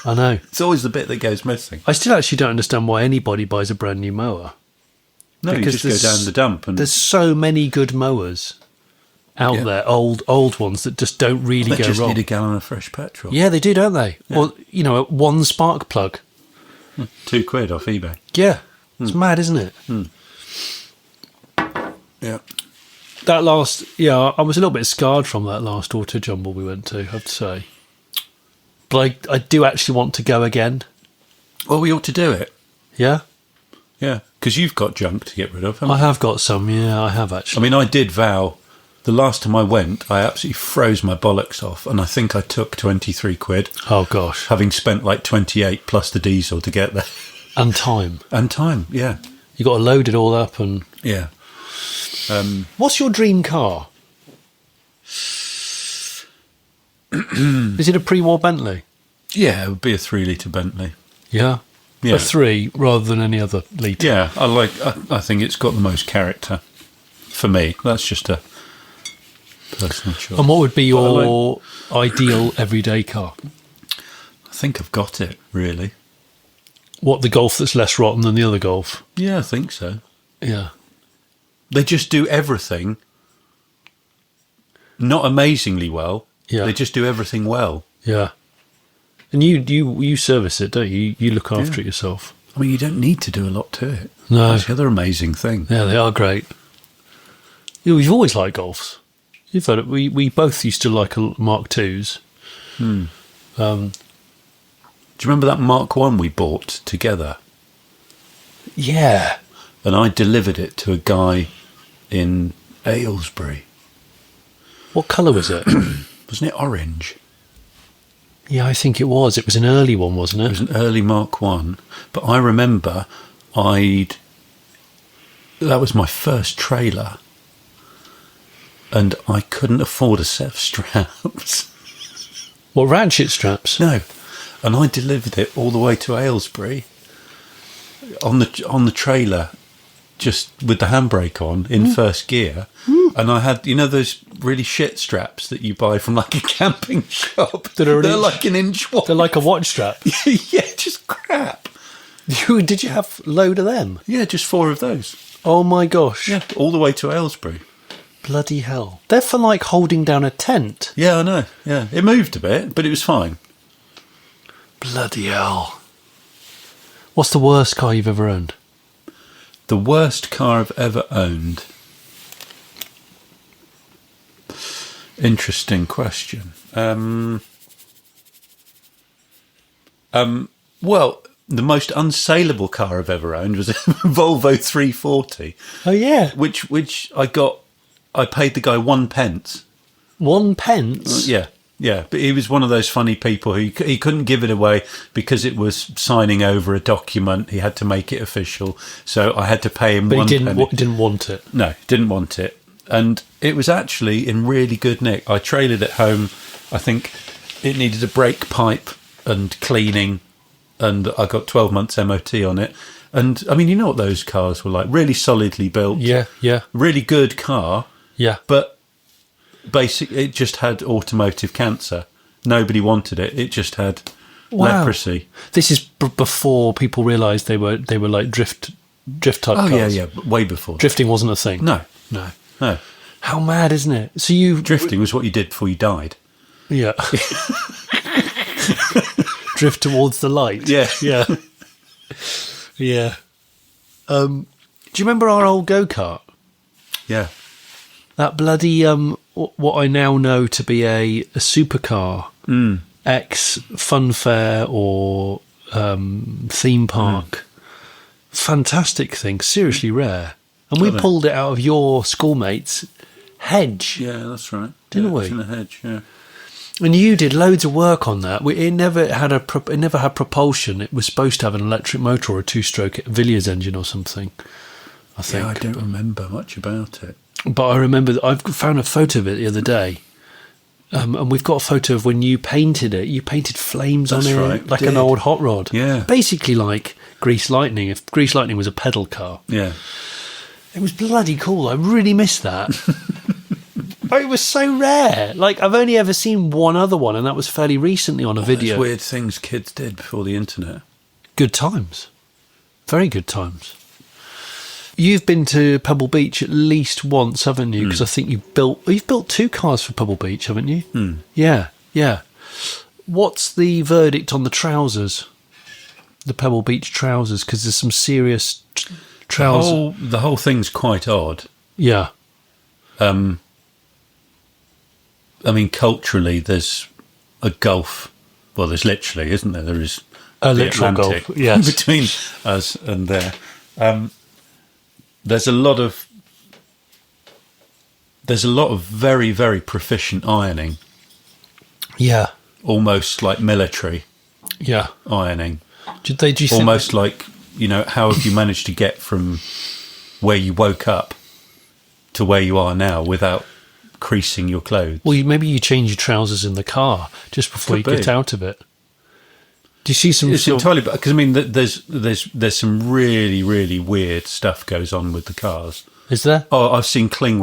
I know. It's always the bit that goes missing. I still actually don't understand why anybody buys a brand new mower. No, because you just go down the dump. And there's so many good mowers out there, old ones that just don't really they go just wrong. need a gallon of fresh petrol. Yeah, they do, don't they? Yeah. Or, one spark plug. £2 off eBay. Yeah, it's mad, isn't it? Yeah. I was a little bit scarred from that last auto jumble we went to, I have to say. But I do actually want to go again. Well, we ought to do it. Yeah? Yeah, because you've got junk to get rid of. I have got some, yeah, I have actually. I mean, I did vow, the last time I went, I absolutely froze my bollocks off, and I think I took £23. Oh, gosh. Having spent like 28 plus the diesel to get there. And time. And time, yeah. You got to load it all up and... Yeah. What's your dream car? Is it a pre-war Bentley? Yeah, it would be a 3-litre Bentley. Yeah? Yeah. A 3 rather than any other litre? Yeah, I think it's got the most character. For me, that's just a personal choice. And what would be your ideal everyday car? I think I've got it, really. What, the Golf that's less rotten than the other Golf? Yeah, I think so. Yeah. They just do everything not amazingly well. Yeah. They just do everything well. Yeah. And you service it, don't you? You look after it yourself. I mean, you don't need to do a lot to it. No. That's the other amazing thing. Yeah, they are great. We've always liked Golfs. You've heard it. We both used to like Mark IIs. Do you remember that Mark I we bought together? Yeah. And I delivered it to a guy in Aylesbury. What colour was it? Wasn't it orange? Yeah, I think it was. It was an early one, wasn't it? It was an early Mark I. But I remember that was my first trailer. And I couldn't afford a set of straps. What, ratchet straps? No. And I delivered it all the way to Aylesbury on the trailer, just with the handbrake on in first gear. And I had, those really shit straps that you buy from like a camping shop. They're like an inch wide. They're like a watch strap. Yeah, just crap. Did you have a load of them? Yeah, just 4 of those. Oh my gosh. Yeah, all the way to Aylesbury. Bloody hell. They're for like holding down a tent. Yeah, I know. Yeah, it moved a bit, but it was fine. Bloody hell. What's the worst car you've ever owned? The worst car I've ever owned. Interesting question. Well, the most unsalable car I've ever owned was a Volvo 340. Oh yeah. Which I paid the guy 1 pence. 1 pence? Yeah. Yeah, but he was one of those funny people who he couldn't give it away because it was signing over a document. He had to make it official, so I had to pay him. But he didn't want it. No, didn't want it, and it was actually in really good nick. I trailered it home. I think it needed a brake pipe and cleaning, and I got 12 months MOT on it. And I mean, you know what those cars were like? Really solidly built. Yeah, yeah. Really good car. Yeah, but. Basically, it just had automotive cancer. Nobody wanted it. It just had leprosy. This is before people realised they were like drift type cars. Oh yeah, way before. Drifting wasn't a thing. No. How mad, isn't it? So drifting was what you did before you died. Yeah. Drift towards the light. Yeah, yeah, yeah. Do you remember our old go-kart? Yeah. That bloody what I now know to be a supercar, ex Funfair or theme park. Fantastic thing, seriously rare. And we pulled it out of your schoolmate's hedge. Yeah, that's right. Didn't we? It was in the hedge, yeah. And you did loads of work on that. It never had propulsion. It was supposed to have an electric motor or a 2-stroke Villiers engine or something, I think. Yeah, I don't remember much about it. But I remember that I've found a photo of it the other day, and we've got a photo of when you painted it. You painted flames on it, right, like an old hot rod. Yeah, basically like Grease Lightning. If Grease Lightning was a pedal car, yeah, it was bloody cool. I really missed that. It was so rare. Like I've only ever seen one other one, and that was fairly recently on a video. Weird things kids did before the internet. Good times, very good times. You've been to Pebble Beach at least once, haven't you? Because I think you've built 2 cars for Pebble Beach, haven't you? Yeah, yeah. What's the verdict on the trousers? The Pebble Beach trousers? Because there's some serious trousers. The whole thing's quite odd. Yeah. I mean, culturally, there's a gulf. Well, there's literally, isn't there? There is a literal Atlantic gulf, yes, between us and there. There's a lot of very, very proficient ironing. Yeah. Almost like military. Yeah. Ironing. Do you almost like, how have you managed to get from where you woke up to where you are now without creasing your clothes? Well, maybe you change your trousers in the car just before you get out of it. Do you see some? It's entirely because I mean, there's some really, really weird stuff goes on with the cars. Is there? Oh, I've seen cling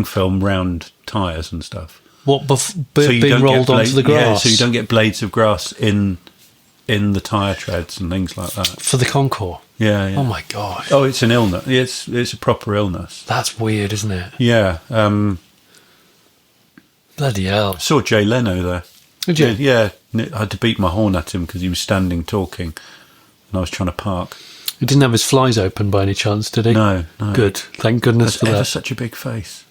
film round tyres and stuff. What being rolled onto the grass? Yeah, so you don't get blades of grass in the tyre treads and things like that for the concourse. Yeah, yeah. Oh my gosh. Oh, it's an illness. It's a proper illness. That's weird, isn't it? Yeah. Bloody hell! I saw Jay Leno there. Did you? Yeah. I had to beat my horn at him because he was standing talking, and I was trying to park. He didn't have his flies open by any chance, did he? No. Good. Thank goodness for that. Such a big face.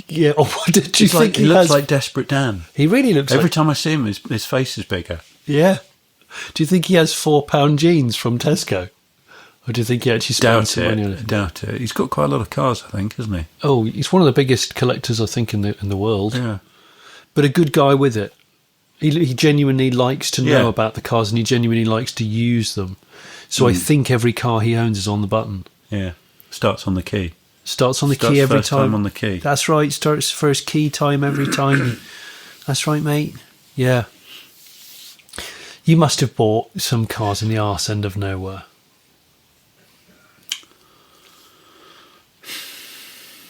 Yeah. Oh, what did you think? He looks like Desperate Dan. He really looks. Every time I see him, his face is bigger. Yeah. Do you think he has £4 jeans from Tesco, or do you think he actually spent some money on it? Doubt it. He's got quite a lot of cars, I think, hasn't he? Oh, he's one of the biggest collectors, I think, in the world. Yeah. But a good guy with it. He genuinely likes to know about the cars, and he genuinely likes to use them. So I think every car he owns is on the button. Yeah. Starts on the key. Starts on the key every first time on the key. That's right. Starts first key time every time. That's right, mate. Yeah. You must have bought some cars in the arse end of nowhere.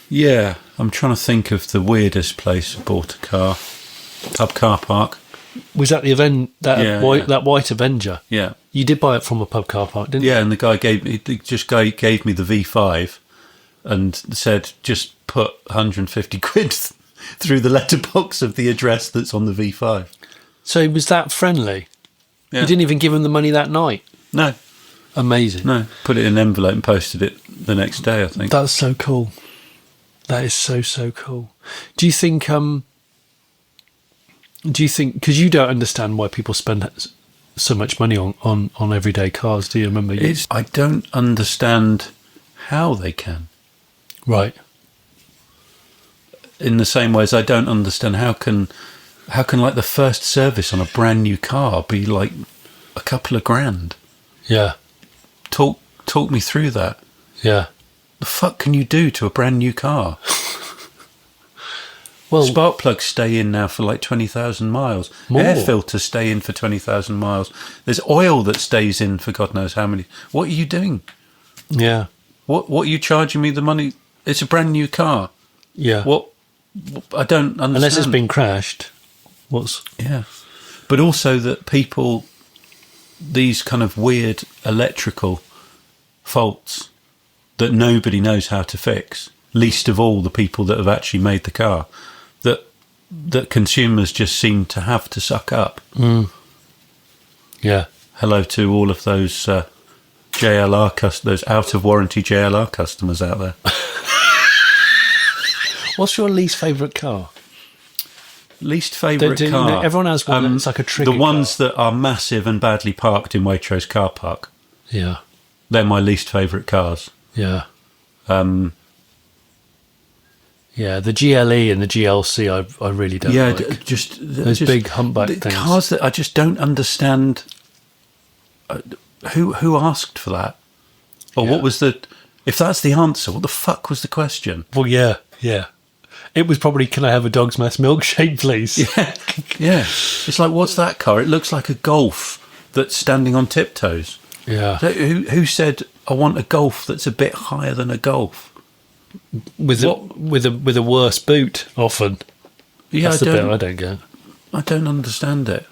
Yeah. I'm trying to think of the weirdest place I bought a car. Pub car park. Was that the event? That white Avenger? Yeah. You did buy it from a pub car park, didn't you? Yeah, and the guy gave me the V5 and said, just put 150 quid through the letterbox of the address that's on the V5. So he was that friendly? Yeah. You didn't even give him the money that night? No. Amazing. No, put it in an envelope and posted it the next day, I think. That's so cool. That is so, so cool. Do you think, because you don't understand why people spend so much money on everyday cars, do you remember? I don't understand how they can. Right. In the same way as I don't understand how can like the first service on a brand new car be like a couple of grand? Yeah. Talk me through that. Yeah. The fuck can you do to a brand new car? Well, spark plugs stay in now for like 20,000 miles. More. Air filters stay in for 20,000 miles. There's oil that stays in for God knows how many. What are you doing? Yeah. What are you charging me the money? It's a brand new car. Yeah. What I don't understand. Unless it's been crashed. Yeah. But also that people, these kind of weird electrical faults that nobody knows how to fix, least of all the people that have actually made the car, that consumers just seem to have to suck up. Mm. Yeah. Hello to all of those JLR those out of warranty JLR customers out there. What's your least favourite car? Least favourite car? You know, everyone has one that's like a trigger The ones car. that are massive and badly parked in Waitrose car park. Yeah. They're my least favourite cars. Yeah. Yeah, the GLE and the GLC I really don't like. Those big humpback things. Cars that I just don't understand. Who asked for that? Or what was the... If that's the answer, what the fuck was the question? Well, yeah. It was probably, can I have a dog's mess milkshake, please? Yeah. It's like, what's that car? It looks like a Golf that's standing on tiptoes. Yeah. So who said, I want a Golf that's a bit higher than a Golf? With a worse boot, often. Yeah, That's the bit I don't get. I don't understand it.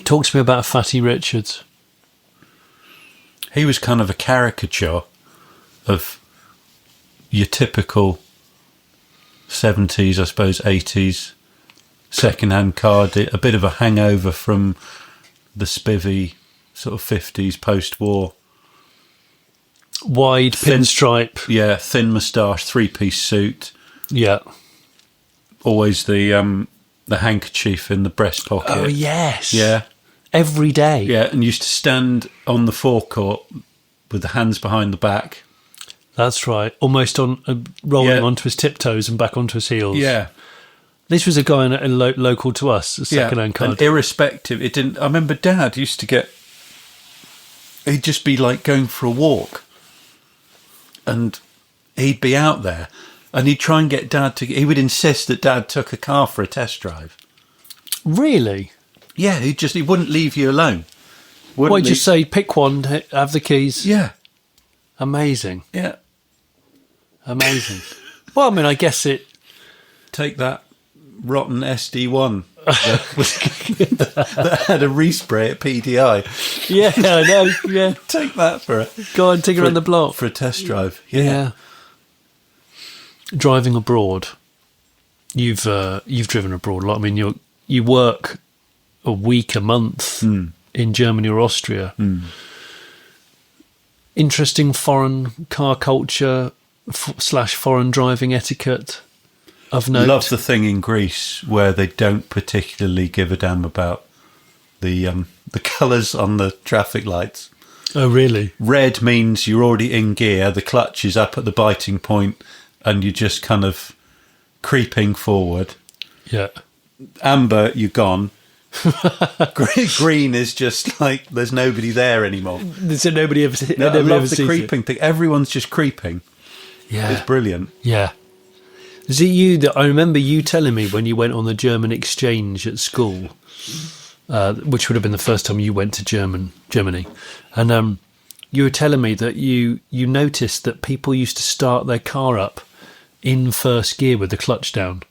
Talk to me about Fatty Richards. He was kind of a caricature of your typical 70s, I suppose, 80s second-hand car, a bit of a hangover from the spivvy sort of 50s post-war. Wide pinstripe. Yeah, thin moustache, three-piece suit. Yeah. Always the handkerchief in the breast pocket. Oh, yes. Yeah. Every day. Yeah, and used to stand on the forecourt with the hands behind the back. That's right. Almost on rolling onto his tiptoes and back onto his heels. Yeah. This was a guy local to us, a second-hand car. And irrespective, it didn't... I remember Dad used to get... He'd just be like going for a walk. And he'd be out there. And he'd try and get Dad to... He would insist that Dad took a car for a test drive. Really? Yeah, he wouldn't leave you alone. Why'd you say, pick one, have the keys? Yeah. Amazing. Yeah. Amazing. Well, I mean, I guess it... Take that rotten SD1 that had a respray at PDI. Yeah, I know. Yeah. Take that for a... Go on, take it around the block. For a test drive. Yeah. Driving abroad. You've driven abroad a lot. I mean, you work a week, a month in Germany or Austria. Interesting foreign car culture / foreign driving etiquette of note. Love the thing in Greece where they don't particularly give a damn about the colours on the traffic lights. Oh, really? Red means you're already in gear, the clutch is up at the biting point, and you're just kind of creeping forward. Yeah. Amber, you're gone. Green is just like there's nobody there anymore. So nobody ever. I love the creeping thing. Everyone's just creeping. Yeah, it's brilliant. Yeah. Is it you that I remember you telling me when you went on the German exchange at school, which would have been the first time you went to Germany, and you were telling me that you noticed that people used to start their car up in first gear with the clutch down.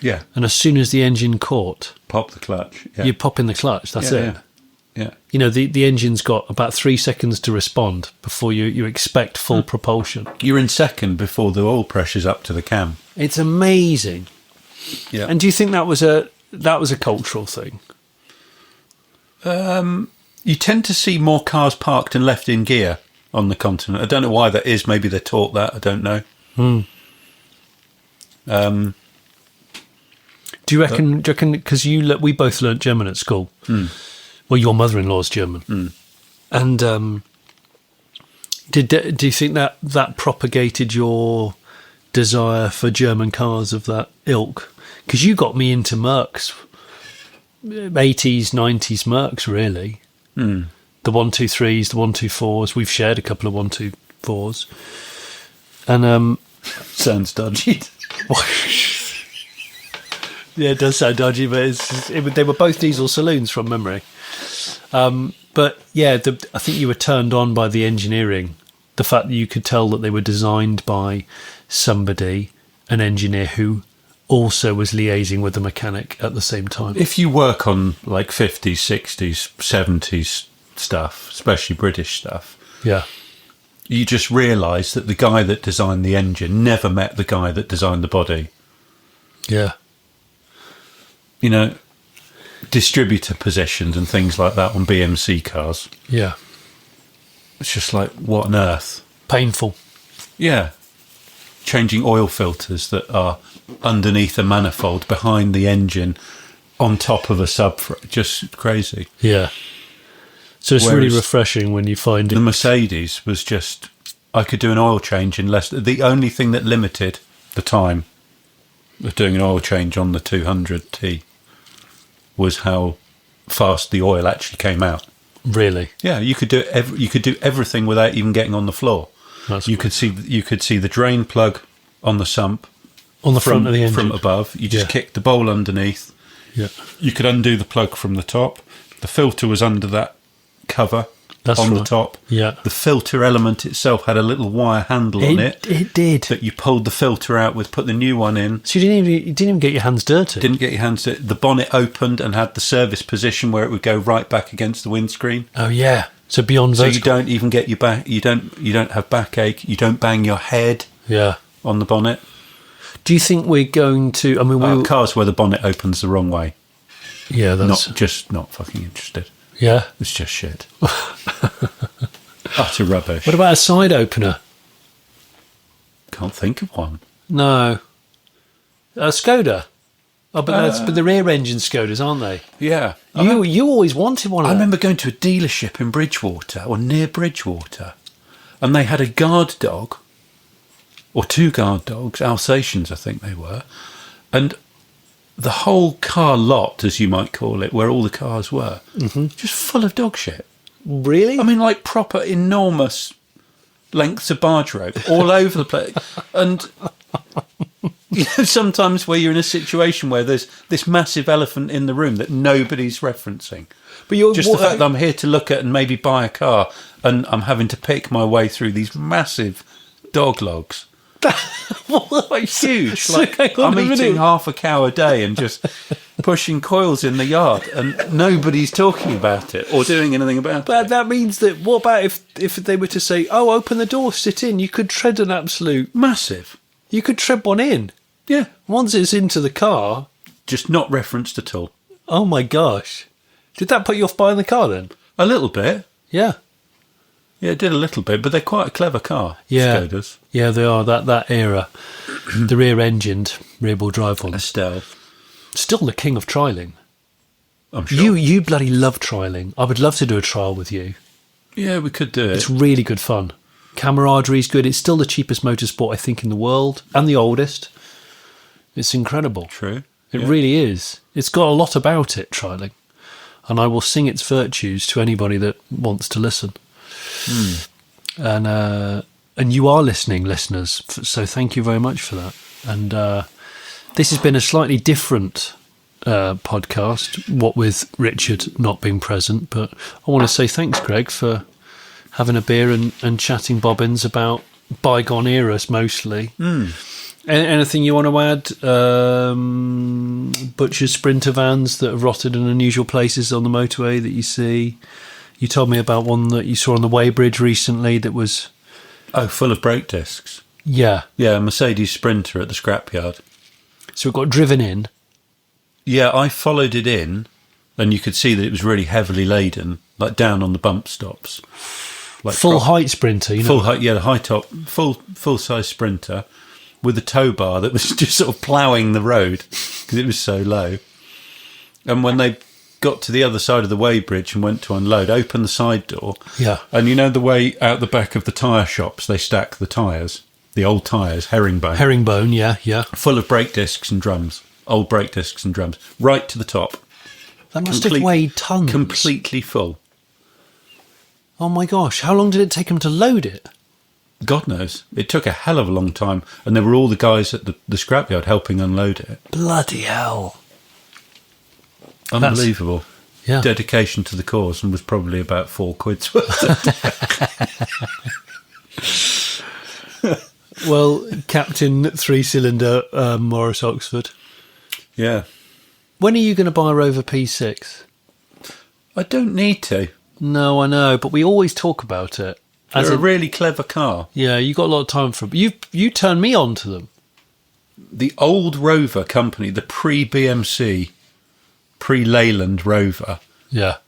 Yeah. And as soon as the engine caught, pop the clutch. Yeah. you pop in the clutch. That's it. Yeah. Yeah. You know, the engine's got about 3 seconds to respond before you expect full propulsion. You're in second before the oil pressure's up to the cam. It's amazing. Yeah. And do you think that was a cultural thing? You tend to see more cars parked and left in gear on the continent. I don't know why that is. Maybe they're taught that. I don't know. Do you reckon? Because we both learnt German at school. Well, your mother-in-law's German, and do you think that propagated your desire for German cars of that ilk? Because you got me into Mercs, 80s, 90s Mercs, really. The 123s, the 124s. We've shared a couple of 124s, and Sounds dodgy. yeah, it does sound dodgy, but they were both diesel saloons from memory. But yeah, I think you were turned on by the engineering, the fact that you could tell that they were designed by somebody, an engineer who also was liaising with the mechanic at the same time. If you work on like 50s, 60s, 70s stuff, especially British stuff, Yeah, you just realise that the guy that designed the engine never met the guy that designed the body. yeah, You know, distributor positions and things like that on BMC cars. yeah. It's just like, what on earth? Painful. Yeah. Changing oil filters that are underneath a manifold behind the engine on top of a subframe. Just crazy. Yeah. So it's really Whereas refreshing when you find The it. Mercedes was just, I could do an oil change in less. The only thing that limited the time of doing an oil change on the 200T was how fast the oil actually came out. Really. Yeah, you could do everything without even getting on the floor. That's You could see the drain plug on the sump on the front of the engine. from above. You just Yeah. kicked the bowl underneath. Yeah. You could undo the plug from the top. The filter was under that cover That's on the right. top. Yeah. The filter element itself had a little wire handle on it It did. that you pulled the filter out with, put the new one in. So you didn't even get your hands dirty. Didn't get your hands to the bonnet opened and had the service position where it would go right back against the windscreen. Oh yeah. So beyond So vertical. you don't even get your back. You don't have backache. You don't bang your head Yeah. on the bonnet. Do you think we're going to? I mean, Cars where the bonnet opens the wrong way. yeah, that's Not fucking interested. yeah. It's just shit. Utter rubbish. What about a side opener? Can't think of one. No, a Skoda. Oh, but the rear engine Skodas, aren't they? Yeah. You always wanted one of I them. remember going to a dealership in Bridgewater or near Bridgewater, and they had a guard dog, or two guard dogs, Alsatians I think they were, and the whole car lot, as you might call it, where all the cars were, just full of dog shit. Really? I mean, like proper enormous lengths of barge rope all over the place. And you know, sometimes where you're in a situation where there's this massive elephant in the room that nobody's referencing. But you're Just the fact that I'm here to look at and maybe buy a car, and I'm having to pick my way through these massive dog logs. Like huge. So Like hang on I'm a eating minute. half a cow a day and just pushing coils in the yard, and nobody's talking about it or doing anything about But it. that means that. What about if they were to say, "Oh, open the door, sit in"? You could tread an absolute. Massive. You could tread one in. Yeah. Once it's into the car. Just not referenced at all. Oh my gosh! Did that put you off buying the car then? A little bit. Yeah. Yeah, it did a little bit, but they're quite a clever car. Yeah. Skodas. Yeah, they are. That era, the rear-engined, rear-wheel drive ones. Estelle. Still the king of trialing. I'm sure. You bloody love trialing. I would love to do a trial with you. Yeah, we could do it. It's really good fun. Camaraderie is good. It's still the cheapest motorsport, I think, in the world, and the oldest. It's incredible. True. It Yeah. really is. It's got a lot about it, trialing. And I will sing its virtues to anybody that wants to listen. And you are listening, listeners. So thank you very much for that. And this has been a slightly different podcast, what with Richard not being present. But I want to say thanks, Greg, for having a beer and chatting bobbins about bygone eras mostly. Anything you want to add? Butcher's Sprinter vans that have rotted in unusual places on the motorway that you see. You told me about one that you saw on the Weybridge recently that was... Oh, full of brake discs. Yeah. Yeah, a Mercedes Sprinter at the scrapyard. So it got driven in. Yeah, I followed it in, and you could see that it was really heavily laden, like down on the bump stops. Like full height Sprinter, you know. Full height, yeah, the high top, full size Sprinter with a tow bar that was just sort of ploughing the road because it was so low. And when they got to the other side of the Weybridge and went to unload, opened the side door. Yeah. And you know the way out the back of the tyre shops, they stack the tyres, the old tyres, herringbone. Herringbone, yeah, yeah. Full of brake discs and drums, old brake discs and drums, right to the top. That must have weighed tons. Completely full. Oh my gosh, how long did it take them to load it? God knows. It took a hell of a long time, and there were all the guys at the scrapyard helping unload it. Bloody hell. Unbelievable. Yeah. Dedication to the cause, and was probably about £4 worth. Well, Captain 3-cylinder Morris Oxford. Yeah. When are you going to buy a Rover P6? I don't need to. No, I know, but we always talk about it. They're a really clever car. Yeah, you got a lot of time for them. You turned me on to them. The old Rover company, the pre-BMC, pre-Leyland Rover,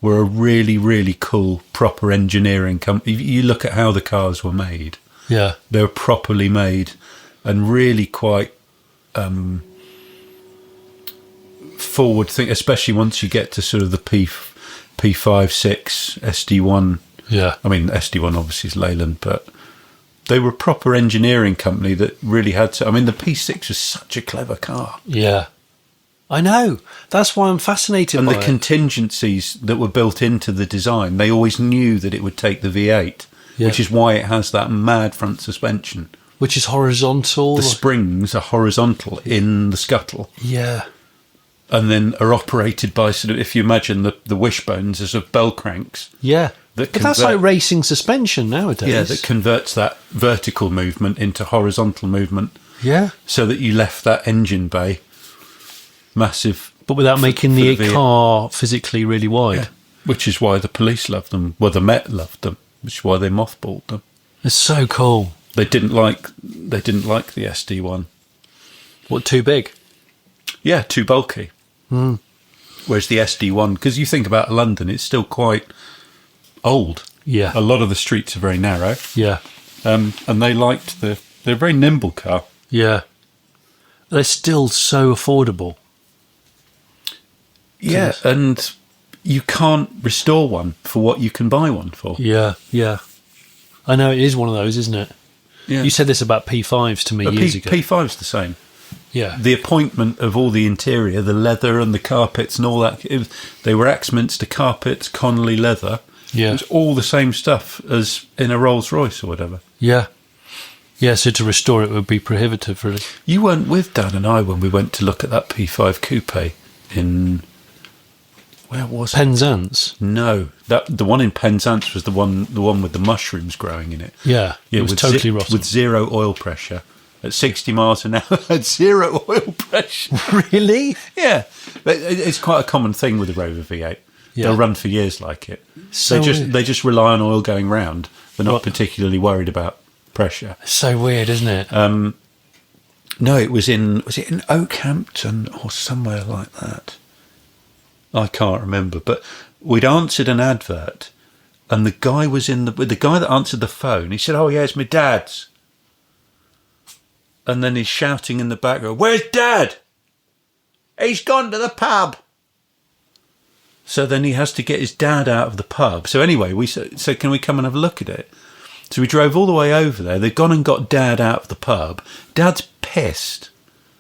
were a really, really cool, proper engineering company. You look at how the cars were made. Yeah. They were properly made and really quite forward think, especially once you get to sort of the P5, 6, SD1. Yeah. I mean, SD1 obviously is Leyland, but they were a proper engineering company that really had to... I mean, the P6 was such a clever car. Yeah. I know. That's why I'm fascinated by it. And the contingencies that were built into the design, they always knew that it would take the V8, which is why it has that mad front suspension. Which is horizontal. The springs are horizontal in the scuttle. Yeah. And then are operated by sort of, if you imagine the wishbones as of bell cranks. Yeah. But that's like racing suspension nowadays. Yeah, that converts that vertical movement into horizontal movement. Yeah. So that you left that engine bay massive. But without making the car physically really wide. Yeah. Which is why the police loved them. Well, the Met loved them. Which is why they mothballed them. It's so cool. They didn't like the SD1. What, too big? Yeah, too bulky. Mm. Whereas the SD1, because you think about London, it's still quite old. Yeah. A lot of the streets are very narrow. Yeah. And they liked they're a very nimble car. Yeah. They're still so affordable. Yeah, and you can't restore one for what you can buy one for. Yeah, yeah. I know it is one of those, isn't it? Yeah. You said this about P5s to me years ago. P5's the same. Yeah. The appointment of all the interior, the leather and the carpets and all that, they were Axminster carpets, Connolly leather. Yeah. It was all the same stuff as in a Rolls Royce or whatever. Yeah. Yeah, so to restore it would be prohibitive, really. You weren't with Dan and I when we went to look at that P5 coupe in... Where was it? Penzance? No, the one in Penzance was the one with the mushrooms growing in it. Yeah, it was totally rotten. With zero oil pressure. At 60 miles an hour, at zero oil pressure. Really? Yeah. It's quite a common thing with the Rover V8. Yeah. They'll run for years like it. So they just rely on oil going round. They're not particularly worried about pressure. So weird, isn't it? No, was it in Oakhampton or somewhere like that? I can't remember, but we'd answered an advert, and the guy was the guy that answered the phone. He said, "Oh yeah, it's my dad's." And then he's shouting in the background, "Where's Dad? He's gone to the pub." So then he has to get his dad out of the pub. So anyway, we said, "Can we come and have a look at it?" So we drove all the way over there. They've gone and got Dad out of the pub. Dad's pissed.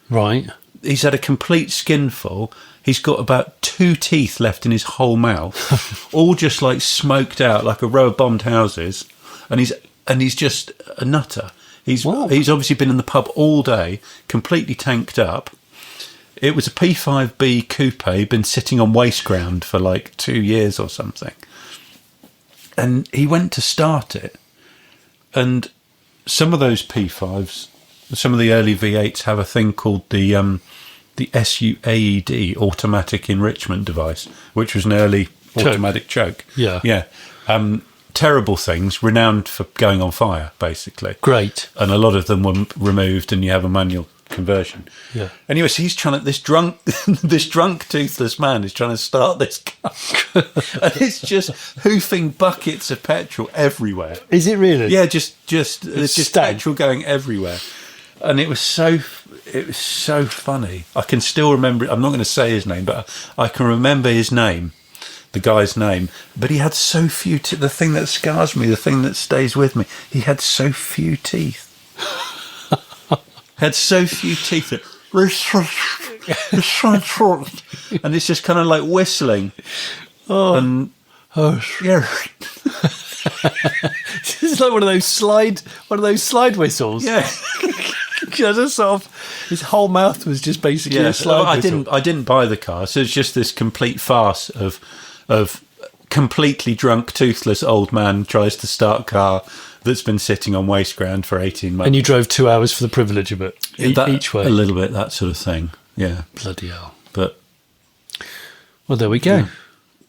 Right. He's had a complete skinful. He's got about 2 teeth left in his whole mouth, all just like smoked out like a row of bombed houses. And he's just a nutter. He's obviously been in the pub all day, completely tanked up. It was a P5B coupe, been sitting on waste ground for like 2 years or something. And he went to start it. And some of those P5s, some of the early V8s have a thing called the SUAED, automatic enrichment device, which was an early automatic choke. Yeah. Terrible things, renowned for going on fire, basically. Great. And a lot of them were removed, and you have a manual conversion. Yeah. Anyway, so he's trying to, this drunk toothless man is trying to start this car. And it's just hoofing buckets of petrol everywhere. Is it really? Yeah, just there's just petrol going everywhere. And it was so funny. I can still remember it. I'm not going to say his name, but I can remember his name, the guy's name. But he had so few the thing that scars me, the thing that stays with me, he had so few teeth. Had so few teeth. And it's just kind of like whistling. Oh. And yeah. It's like one of those slide whistles. Yeah. Just sort of, his whole mouth was just basically a slide whistle. I didn't buy the car, so it's just this complete farce of completely drunk, toothless old man tries to start car that's been sitting on waste ground for 18 months. And you drove 2 hours for the privilege of it, each way. A little bit, that sort of thing. Yeah. Bloody hell. But well, there we go.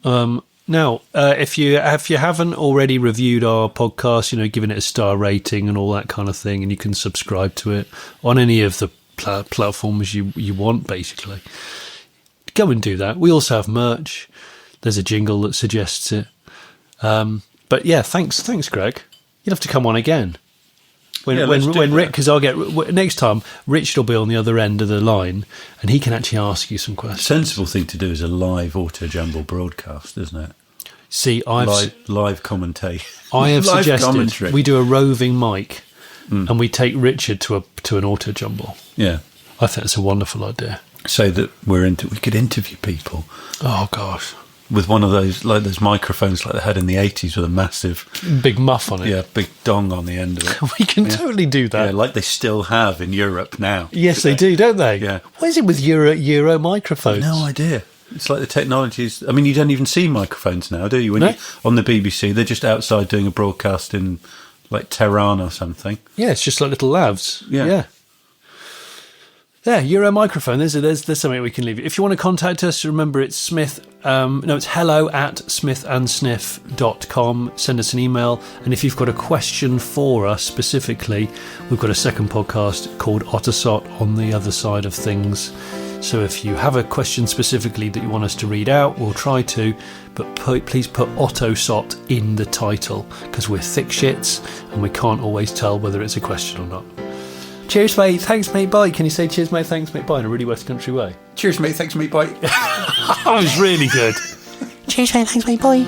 Yeah. Now, if you haven't already reviewed our podcast, given it a star rating and all that kind of thing, and you can subscribe to it on any of the platforms you want, basically, go and do that. We also have merch. There's a jingle that suggests it. But yeah, thanks, Greg. You'll have to come on again. When Rick, because next time Richard will be on the other end of the line, and he can actually ask you some questions. Sensible thing to do is a live auto jumble broadcast, isn't it? See, live commentate. I have live suggested commentary. We do a roving mic, and we take Richard to an auto jumble. Yeah, I think it's a wonderful idea. So that we could interview people. Oh gosh. With one of those, like those microphones like they had in the 80s with a massive... big muff on it. Yeah, big dong on the end of it. We can totally do that. Yeah, like they still have in Europe now. Yes, they do, don't they? Yeah. What is it with Euro microphones? No idea. It's like the technology's... I mean, you don't even see microphones now, do you? When on the BBC, they're just outside doing a broadcast in, like, Tehran or something. Yeah, it's just like little lavs. Yeah. Yeah, Euro microphone. There's something we can leave you. If you want to contact us, remember it's Smith. It's hello@smithandsniff.com. Send us an email. And if you've got a question for us specifically, we've got a second podcast called Ottersot on the other side of things. So if you have a question specifically that you want us to read out, we'll try to. But please put Ottosot in the title, because we're thick shits and we can't always tell whether it's a question or not. Cheers, mate. Thanks, mate. Bye. Can you say cheers, mate? Thanks, mate. Bye in a really West Country way? Cheers, mate. Thanks, mate. Bye. That was really good. Cheers, mate. Thanks, mate. Bye.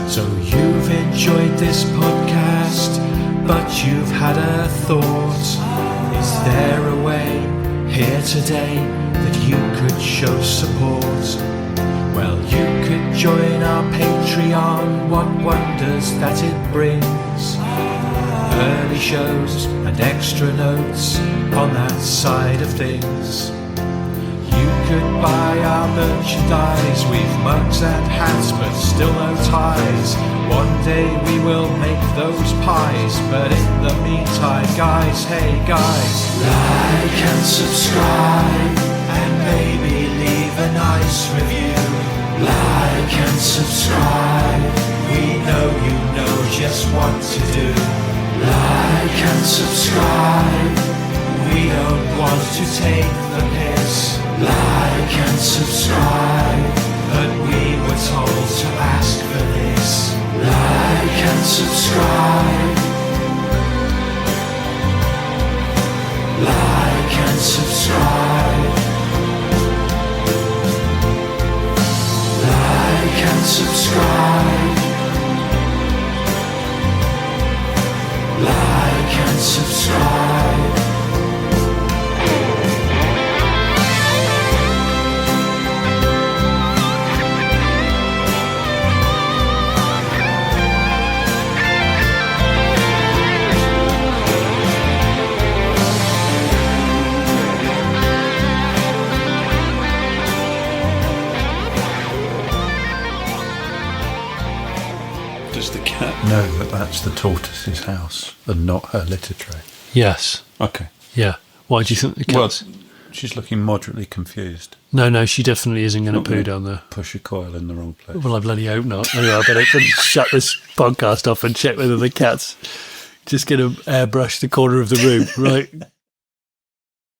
So you've enjoyed this podcast, but you've had a thought. Is there a way here today that you could show support? Well, you could join our Patreon. What wonders that it brings. Early shows and extra notes on that side of things. You could buy our merchandise. We've mugs and hats, but still no ties. One day we will make those pies, but in the meantime, guys, hey guys, like and subscribe, and maybe leave a nice review. Like and subscribe, we know you know just what to do. Like and subscribe, we don't want to take the piss. Like and subscribe, but we were told to ask for this. Like and subscribe. Like and subscribe. Like and subscribe. Like and subscribe. that's the tortoise's house and not her litter tray. Yes. Okay. Yeah. Why do you think the cat's... Well, she's looking moderately confused. No, she definitely isn't going to poo down there. Push a coil in the wrong place. Well, I bloody hope not. Anyway, I better shut this podcast off and check whether the cat's just going to airbrush the corner of the room, right?